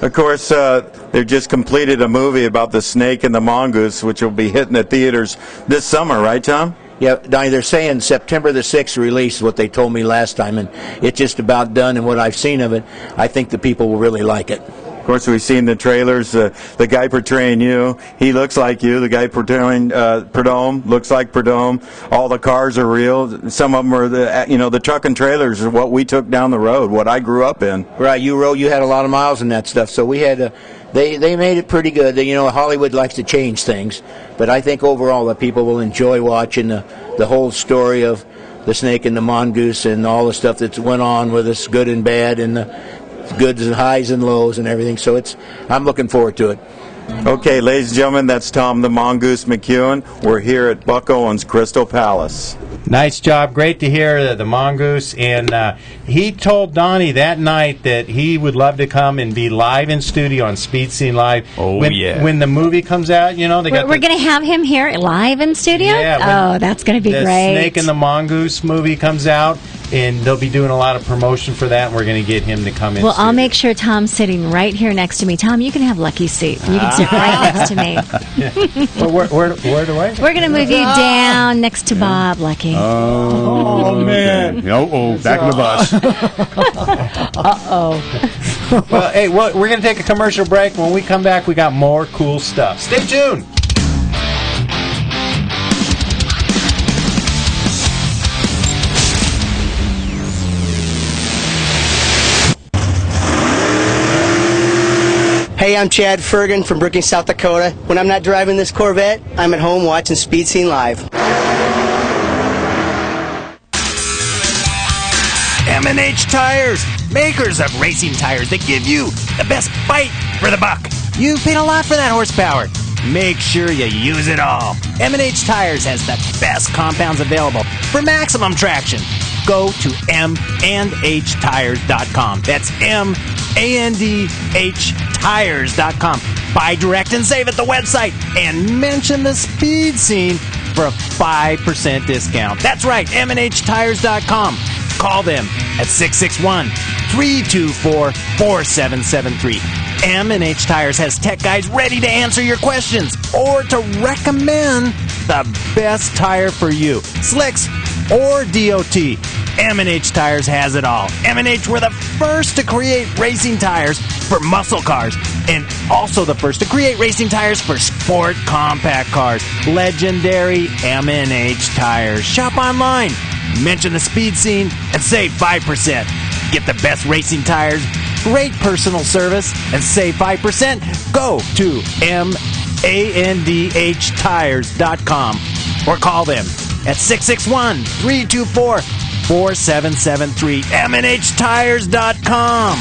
Speaker 15: Of course, they've just completed a movie about the snake and the mongoose, which will be hitting the theaters this summer, right, Tom?
Speaker 16: Yeah, Donnie, they're saying September the 6th release is what they told me last time, and it's just about done, and what I've seen of it, I think the people will really like it.
Speaker 15: Of course, we've seen the trailers. The guy portraying you, he looks like you. The guy portraying Prudhomme looks like Prudhomme. All the cars are real. Some of them are the truck and trailers are what we took down the road, what I grew up in.
Speaker 16: Right, you had a lot of miles in that stuff, so we had they made it pretty good. Hollywood likes to change things, but I think overall that people will enjoy watching the whole story of the snake and the mongoose and all the stuff that went on with us, good and bad, and the goods and highs and lows and everything. So I'm looking forward to it.
Speaker 15: Okay, ladies and gentlemen, that's Tom the Mongoose McEwen. We're here at Buck Owens Crystal Palace.
Speaker 4: Nice job. Great to hear the Mongoose. And he told Donnie that night that he would love to come and be live in studio on Speed Scene Live.
Speaker 3: Oh,
Speaker 4: when the movie comes out, you know,
Speaker 2: We're going to have him here live in studio?
Speaker 4: Yeah,
Speaker 2: that's going to be
Speaker 4: the
Speaker 2: great.
Speaker 4: Snake and the Mongoose movie comes out, and they'll be doing a lot of promotion for that, and we're going to get him to come in.
Speaker 2: Well, I'll make sure Tom's sitting right here next to me. Tom, you can have Lucky's seat. You can sit right next to me.
Speaker 4: Well, where do I?
Speaker 2: We're going to move you down next to Bob, Lucky.
Speaker 5: Oh, man. Back in the bus.
Speaker 2: Uh-oh.
Speaker 4: Well, hey, we're going to take a commercial break. When we come back, we got more cool stuff. Stay tuned.
Speaker 17: Hey, I'm Chad Fergan from Brookings, South Dakota. When I'm not driving this Corvette, I'm at home watching Speed Scene Live.
Speaker 18: M&H Tires, makers of racing tires that give you the best bite for the buck. You've paid a lot for that horsepower. Make sure you use it all. M&H Tires has the best compounds available for maximum traction. Go to mandhtires.com. That's mandhtires.com. Buy direct and save at the website and mention the Speed Scene for a 5% discount. That's right, mandhtires.com. Call them at 661-324-4773. M&H Tires has tech guys ready to answer your questions or to recommend the best tire for you, slicks or DOT. M&H Tires has it all. M&H were the first to create racing tires for muscle cars and also the first to create racing tires for sport compact cars. Legendary M&H Tires. Shop online, mention the Speed Scene, and save 5%. Get the best racing tires, great personal service, and save 5%. Go to mandhtires.com or call them at 661-324-4773. MNHTires.com.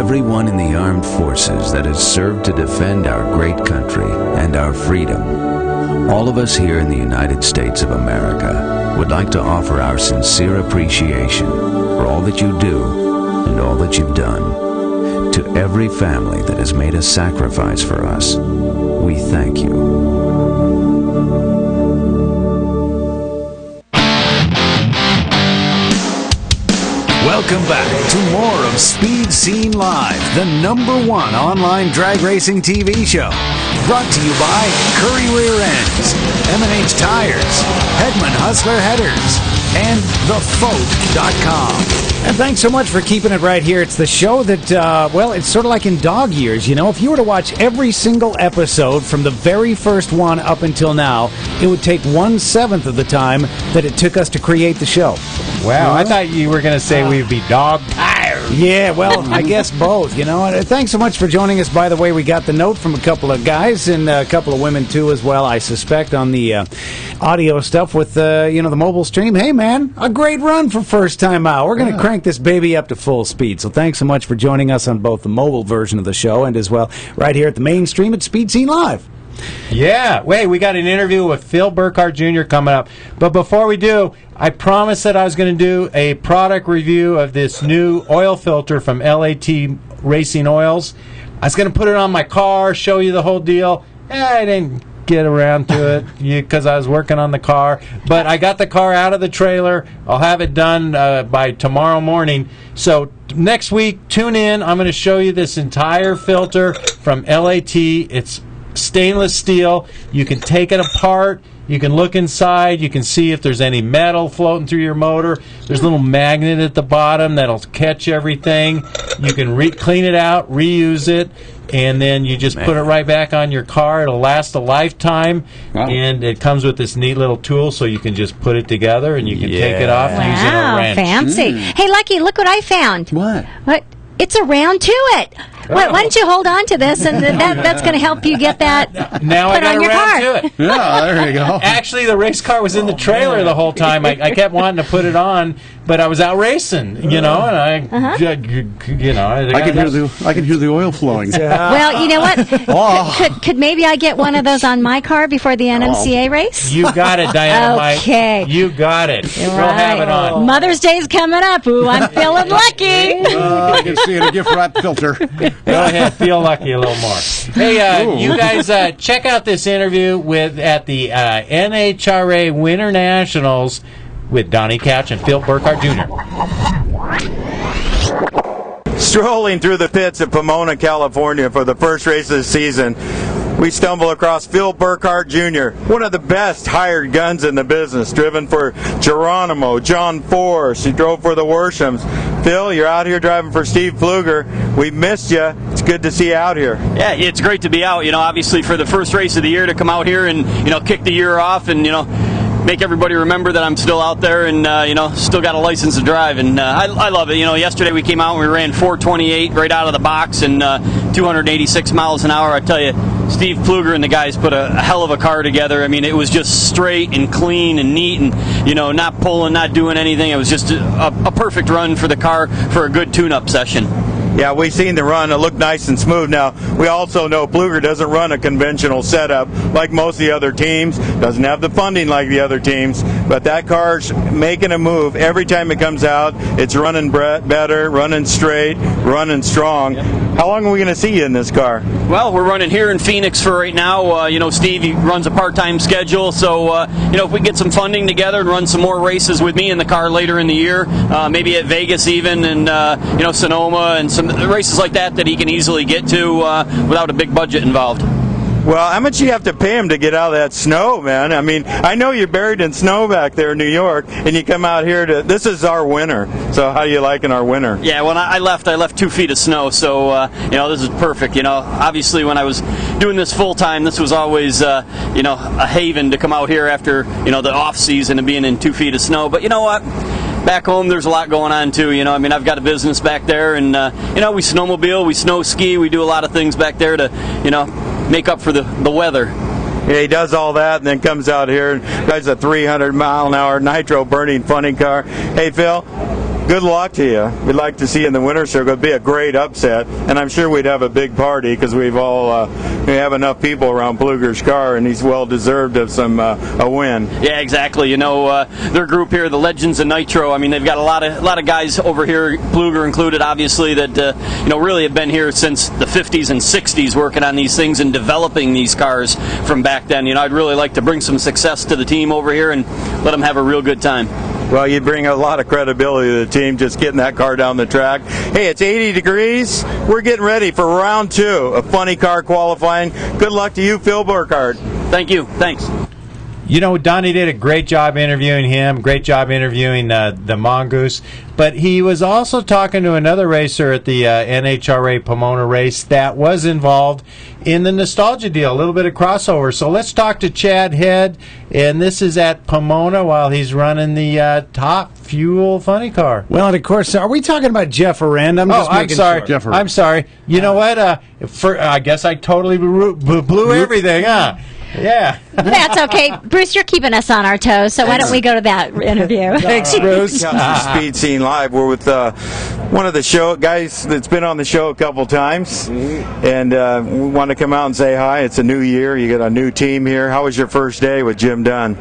Speaker 19: Everyone in the armed forces that has served to defend our great country and our freedom. All of us here in the United States of America would like to offer our sincere appreciation for all that you do and all that you've done. To every family that has made a sacrifice for us, we thank you.
Speaker 1: Welcome back to more of Speed Scene Live, the #1 online drag racing TV show. Brought to you by Curry Rear Ends, M&H Tires, Hedman Hustler Headers, and thefolk.com.
Speaker 3: And thanks so much for keeping it right here. It's the show that, it's sort of like in dog years, you know. If you were to watch every single episode from the very first one up until now, it would take 1/7 of the time that it took us to create the show.
Speaker 4: Wow, I thought you were going to say we'd be dog tired.
Speaker 3: Yeah, well, I guess both, you know. And thanks so much for joining us. By the way, we got the note from a couple of guys and a couple of women, too, as well, I suspect, on the audio stuff with, the mobile stream. Hey, man, a great run for first time out. We're going to crank this baby up to full speed. So thanks so much for joining us on both the mobile version of the show and as well right here at the main stream at Speed Scene Live.
Speaker 4: Yeah. Wait, we got an interview with Phil Burkhardt Jr. coming up. But before we do, I promised that I was going to do a product review of this new oil filter from LAT Racing Oils. I was going to put it on my car, show you the whole deal. I didn't get around to it because I was working on the car. But I got the car out of the trailer. I'll have it done by tomorrow morning. So next week, tune in. I'm going to show you this entire filter from LAT. It's stainless steel. You can take it apart. You can look inside. You can see if there's any metal floating through your motor. There's a little magnet at the bottom that'll catch everything. You can clean it out, reuse it, and then you just put it right back on your car. It'll last a lifetime, and it comes with this neat little tool, so you can just put it together, and you can take it off using a wrench.
Speaker 2: Fancy. Hey, Lucky, look what I found.
Speaker 5: What?
Speaker 2: It's a round Tuet. Why don't you hold on to this, and that's going to help you get that
Speaker 4: now
Speaker 2: put
Speaker 4: I got
Speaker 2: on your
Speaker 4: around
Speaker 2: car.
Speaker 4: to it.
Speaker 5: Yeah, there you go.
Speaker 4: Actually, the race car was in the trailer the whole time. I kept wanting to put it on, but I was out racing, and I
Speaker 5: can hear the oil flowing.
Speaker 2: Well, you know what? Could maybe I get one of those on my car before the NMCA race?
Speaker 4: You got it, Diana.
Speaker 2: Okay.
Speaker 4: You got it. We'll have it on.
Speaker 2: Mother's Day's coming up. Ooh, I'm feeling lucky.
Speaker 5: I can see it in a gift wrap filter.
Speaker 4: Go ahead, feel lucky a little more. Hey, you guys, check out this interview at the NHRA Winter Nationals with Donnie Couch and Phil Burkhardt Jr.
Speaker 15: Strolling through the pits at Pomona, California for the first race of the season, we stumble across Phil Burkhardt Jr., one of the best hired guns in the business, driven for Geronimo, John Force. He drove for the Worshams. Phil, you're out here driving for Steve Pfluger. We missed you. It's good to see you out here.
Speaker 20: Yeah, it's great to be out. Obviously for the first race of the year to come out here and, kick the year off and, make everybody remember that I'm still out there and, still got a license to drive. And I love it. Yesterday we came out and we ran 4:28 right out of the box and 286 miles an hour. I tell you, Steve Pfluger and the guys put a hell of a car together. I mean, it was just straight and clean and neat and, not pulling, not doing anything. It was just a perfect run for the car for a good tune-up session.
Speaker 15: Yeah, we've seen the run. It looked nice and smooth. Now, we also know Pfluger doesn't run a conventional setup like most of the other teams, doesn't have the funding like the other teams, but that car's making a move. Every time it comes out, it's running better, running straight, running strong. How long are we going to see you in this car?
Speaker 20: Well, we're running here in Phoenix for right now. Steve, he runs a part-time schedule, so, if we get some funding together and run some more races with me in the car later in the year, maybe at Vegas even, and, Sonoma and some races like that he can easily get to without a big budget involved.
Speaker 15: Well, how much do you have to pay him to get out of that snow, man? I mean, I know you're buried in snow back there in New York, and you come out here this is our winter. So how do you liking our winter?
Speaker 20: Yeah, when I left 2 feet of snow, so, this is perfect. Obviously when I was doing this full-time, this was always, a haven to come out here after, the off-season and being in 2 feet of snow. But you know what? Back home, there's a lot going on, too. I've got a business back there, and, we snowmobile, we snow ski, we do a lot of things back there to, make up for the weather.
Speaker 15: Yeah, he does all that and then comes out here and drives a 300-mile-an-hour nitro-burning funny car. Hey, Phil, good luck to you. We'd like to see you in the winter circle. It'd be a great upset, and I'm sure we'd have a big party because we have enough people around Pfluger's car, and he's well deserved of a win.
Speaker 20: Yeah, exactly. Their group here, the Legends of Nitro. I mean, they've got a lot of guys over here, Pfluger included, obviously, that really have been here since the 50s and 60s working on these things and developing these cars from back then. I'd really like to bring some success to the team over here and let them have a real good time.
Speaker 15: Well, you bring a lot of credibility to the team just getting that car down the track. Hey, it's 80 degrees. We're getting ready for round 2 of funny car qualifying. Good luck to you, Phil Burkhardt.
Speaker 20: Thank you. Thanks.
Speaker 4: Donnie did a great job interviewing him, great job interviewing the Mongoose, but he was also talking to another racer at the NHRA Pomona race that was involved in the nostalgia deal, a little bit of crossover. So let's talk to Chad Head, and this is at Pomona while he's running the Top Fuel funny car.
Speaker 3: Well, and of course, are we talking about Jeff Aranda?
Speaker 4: I'm sorry.
Speaker 3: Sure.
Speaker 4: I'm sorry. You know what? I guess I totally blew everything, huh? Yeah.
Speaker 2: That's okay. Bruce, you're keeping us on our toes, so why don't we go to that interview?
Speaker 4: Thanks, Bruce.
Speaker 15: Speed Scene Live. We're with one of the show guys that's been on the show a couple times, and we want to come out and say hi. It's a new year. You got a new team here. How was your first day with Jim Dunn?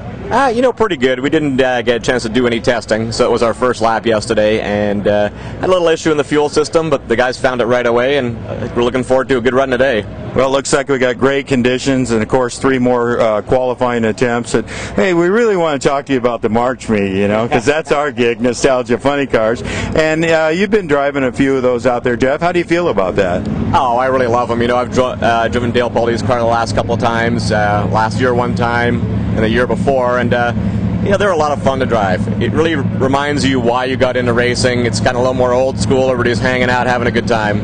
Speaker 21: Pretty good. We didn't get a chance to do any testing, so it was our first lap yesterday, and had a little issue in the fuel system, but the guys found it right away, and we're looking forward to a good run today.
Speaker 15: Well, it looks like we got great conditions, and of course 3 more qualifying attempts. And hey, we really want to talk to you about the March meet, because that's our gig, Nostalgia Funny Cars. And you've been driving a few of those out there, Jeff. How do you feel about that?
Speaker 21: Oh, I really love them. I've driven Dale Baldy's car the last couple of times. Last year one time. and the year before, and they're a lot of fun to drive. It really reminds you why you got into racing. It's kind of a little more old school. Everybody's hanging out, having a good time.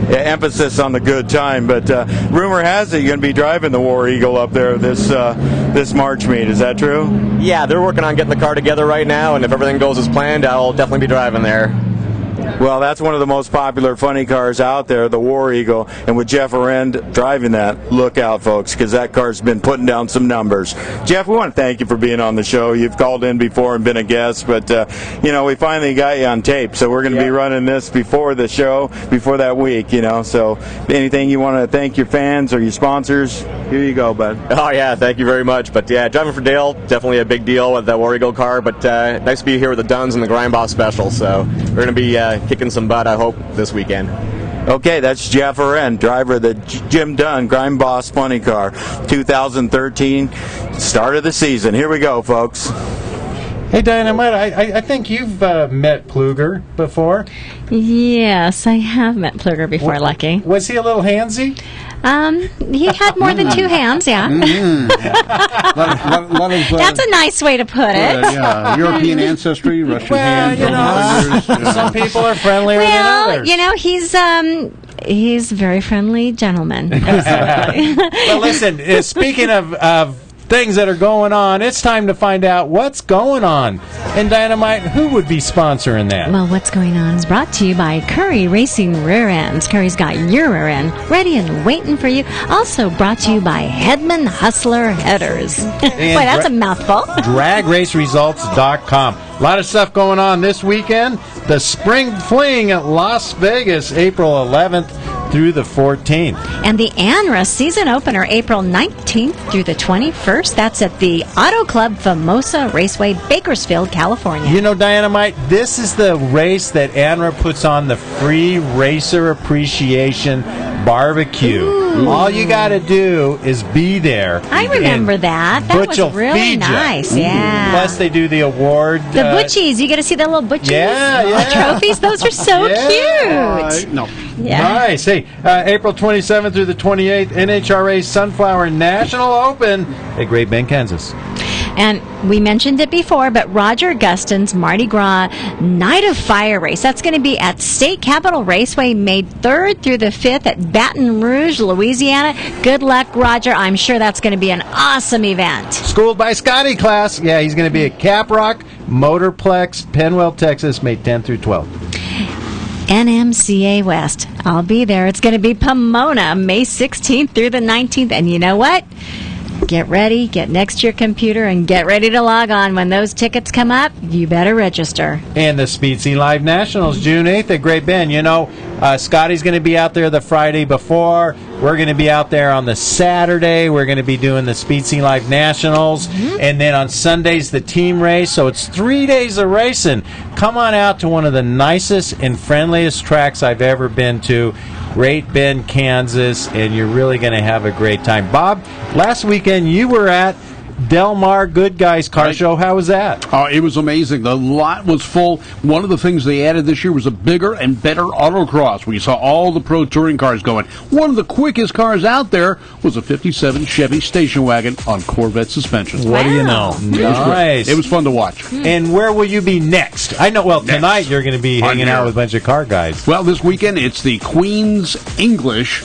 Speaker 15: Yeah, emphasis on the good time, but rumor has it you're going to be driving the War Eagle up there this March meet. Is that true?
Speaker 21: Yeah, they're working on getting the car together right now, and if everything goes as planned, I'll definitely be driving there.
Speaker 15: Well, that's one of the most popular funny cars out there, the War Eagle, and with Jeff Arend driving that, look out, folks, because that car's been putting down some numbers. Jeff, we want to thank you for being on the show. You've called in before and been a guest, but, we finally got you on tape, so we're going to be running this before the show, before that week, so anything you want to thank your fans or your sponsors, here you go, bud.
Speaker 21: Oh, yeah, thank you very much. But, yeah, driving for Dale, definitely a big deal with that War Eagle car, but nice to be here with the Duns and the Grind Boss Special, so we're going to be kicking some butt, I hope, this weekend.
Speaker 15: Okay, that's Jeff Arend, driver of the Jim Dunn Grind Boss Funny Car, 2013, start of the season. Here we go, folks.
Speaker 4: Hey, Dynamite, I think you've met Pluger before.
Speaker 2: Yes, I have met Pluger before, Lucky.
Speaker 4: Was he a little handsy?
Speaker 2: He had more than two hands, yeah. That's a nice way to put it.
Speaker 5: European ancestry, Russian hands.
Speaker 4: Some people are friendlier than others.
Speaker 2: He's a very friendly gentleman.
Speaker 4: Well, listen, speaking of things that are going on, it's time to find out what's going on. And Dynamite, who would be sponsoring that?
Speaker 2: Well, what's going on is brought to you by Curry Racing Rear Ends. Curry's got your rear end ready and waiting for you. Also brought to you by Hedman Hustler Headers. Boy, that's a mouthful.
Speaker 4: DragRaceResults.com. A lot of stuff going on this weekend. The Spring Fling at Las Vegas, April 11th through the 14th.
Speaker 2: And the ANRA season opener, April 19th through the 21st. That's at the Auto Club Famosa Raceway, Bakersfield, California.
Speaker 4: You know, Dynamite, this is the race that ANRA puts on, the free racer appreciation barbecue.
Speaker 2: Ooh.
Speaker 4: All you got to do is be there.
Speaker 2: I remember that. That was really nice. Yeah.
Speaker 4: Plus, they do the award.
Speaker 2: The butchies. You get to see the little butchies.
Speaker 4: Yeah.
Speaker 2: Trophies. Those are so cute.
Speaker 5: No.
Speaker 2: Yeah.
Speaker 4: Nice. Hey, April 27th through the 28th, NHRA Sunflower National Open at Great Bend, Kansas.
Speaker 2: And we mentioned it before, but Roger Gustin's Mardi Gras Night of Fire race. That's going to be at State Capitol Raceway, May 3rd through the 5th at Baton Rouge, Louisiana. Good luck, Roger. I'm sure that's going to be an awesome event.
Speaker 4: Schooled by Scotty class. Yeah, he's going to be at Caprock Motorplex, Penwell, Texas, May 10th through 12th.
Speaker 2: NMCA West. I'll be there. It's going to be Pomona, May 16th through the 19th. And you know what? Get ready, get next to your computer, and get ready to log on. When those tickets come up, you better register.
Speaker 4: And the Speed Scene Live Nationals, June 8th at Great Bend. You know, Scotty's going to be out there the Friday before. We're going to be out there on the Saturday. We're going to be doing the Speed Scene Live Nationals. Mm-hmm. And then on Sundays, the team race. So it's 3 days of racing. Come on out to one of the nicest and friendliest tracks I've ever been to. Great Bend, Kansas, and you're really going to have a great time. Bob, last weekend you were at Del Mar Good Guys Car Show. How was that?
Speaker 5: It was amazing. The lot was full. One of the things they added this year was a bigger and better autocross. We saw all the pro touring cars going. One of the quickest cars out there was a 57 Chevy station wagon on Corvette suspension.
Speaker 4: What do you know? Nice.
Speaker 5: It was fun to watch.
Speaker 4: And where will you be next? I know, tonight you're going to be hanging out with a bunch of car guys.
Speaker 5: Well, this weekend it's the Queen's English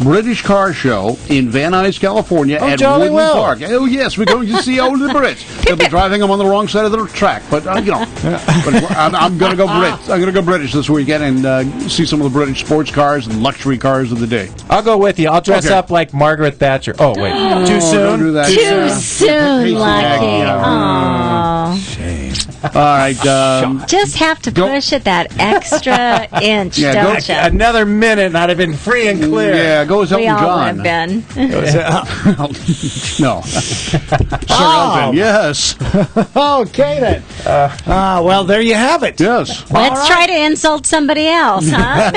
Speaker 5: British Car Show in Van Nuys, California at Woodland Park. Oh, yes, we're going to see all the Brits. They'll be driving them on the wrong side of the track, but, but I'm going to go Brits. I'm going to go British this weekend and see some of the British sports cars and luxury cars of the day.
Speaker 4: I'll go with you. I'll dress up like Margaret Thatcher. Oh, wait. Too soon?
Speaker 5: Don't do that.
Speaker 2: Too soon, Lucky.
Speaker 5: Shame. All right.
Speaker 2: Just have to push it that extra inch, don't you?
Speaker 4: Another minute and I'd have been free and clear.
Speaker 5: Yeah, go as Elton John.
Speaker 2: We all have been.
Speaker 5: No. Sir Elton, yes.
Speaker 3: Okay, then. Well, there you have it.
Speaker 5: Yes.
Speaker 2: Let's try to insult somebody else, huh?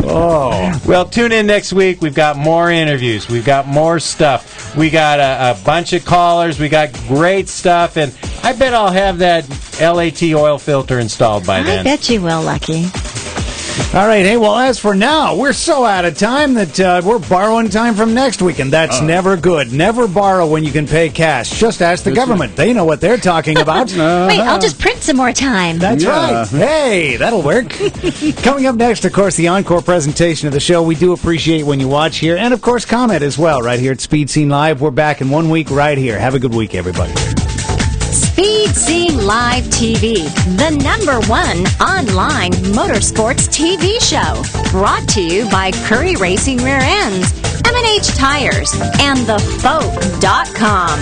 Speaker 4: Well, tune in next week. We've got more interviews. We've got more stuff. We got a bunch of callers. We got great stuff. And I bet I'll have that LAT oil filter installed by then.
Speaker 2: I bet you will, Lucky.
Speaker 3: All right, hey, well, as for now, we're so out of time that we're borrowing time from next week, and that's never good. Never borrow when you can pay cash. Just ask the government. They know what they're talking about.
Speaker 2: Wait, I'll just print some more time.
Speaker 3: That's right. Hey, that'll work. Coming up next, of course, the encore presentation of the show. We do appreciate when you watch here, and, of course, comment as well right here at Speed Scene Live. We're back in 1 week right here. Have a good week, everybody.
Speaker 2: Speed Scene Live TV, the #1 online motorsports TV show. Brought to you by Curry Racing Rear Ends, M&H Tires, and TheFolk.com.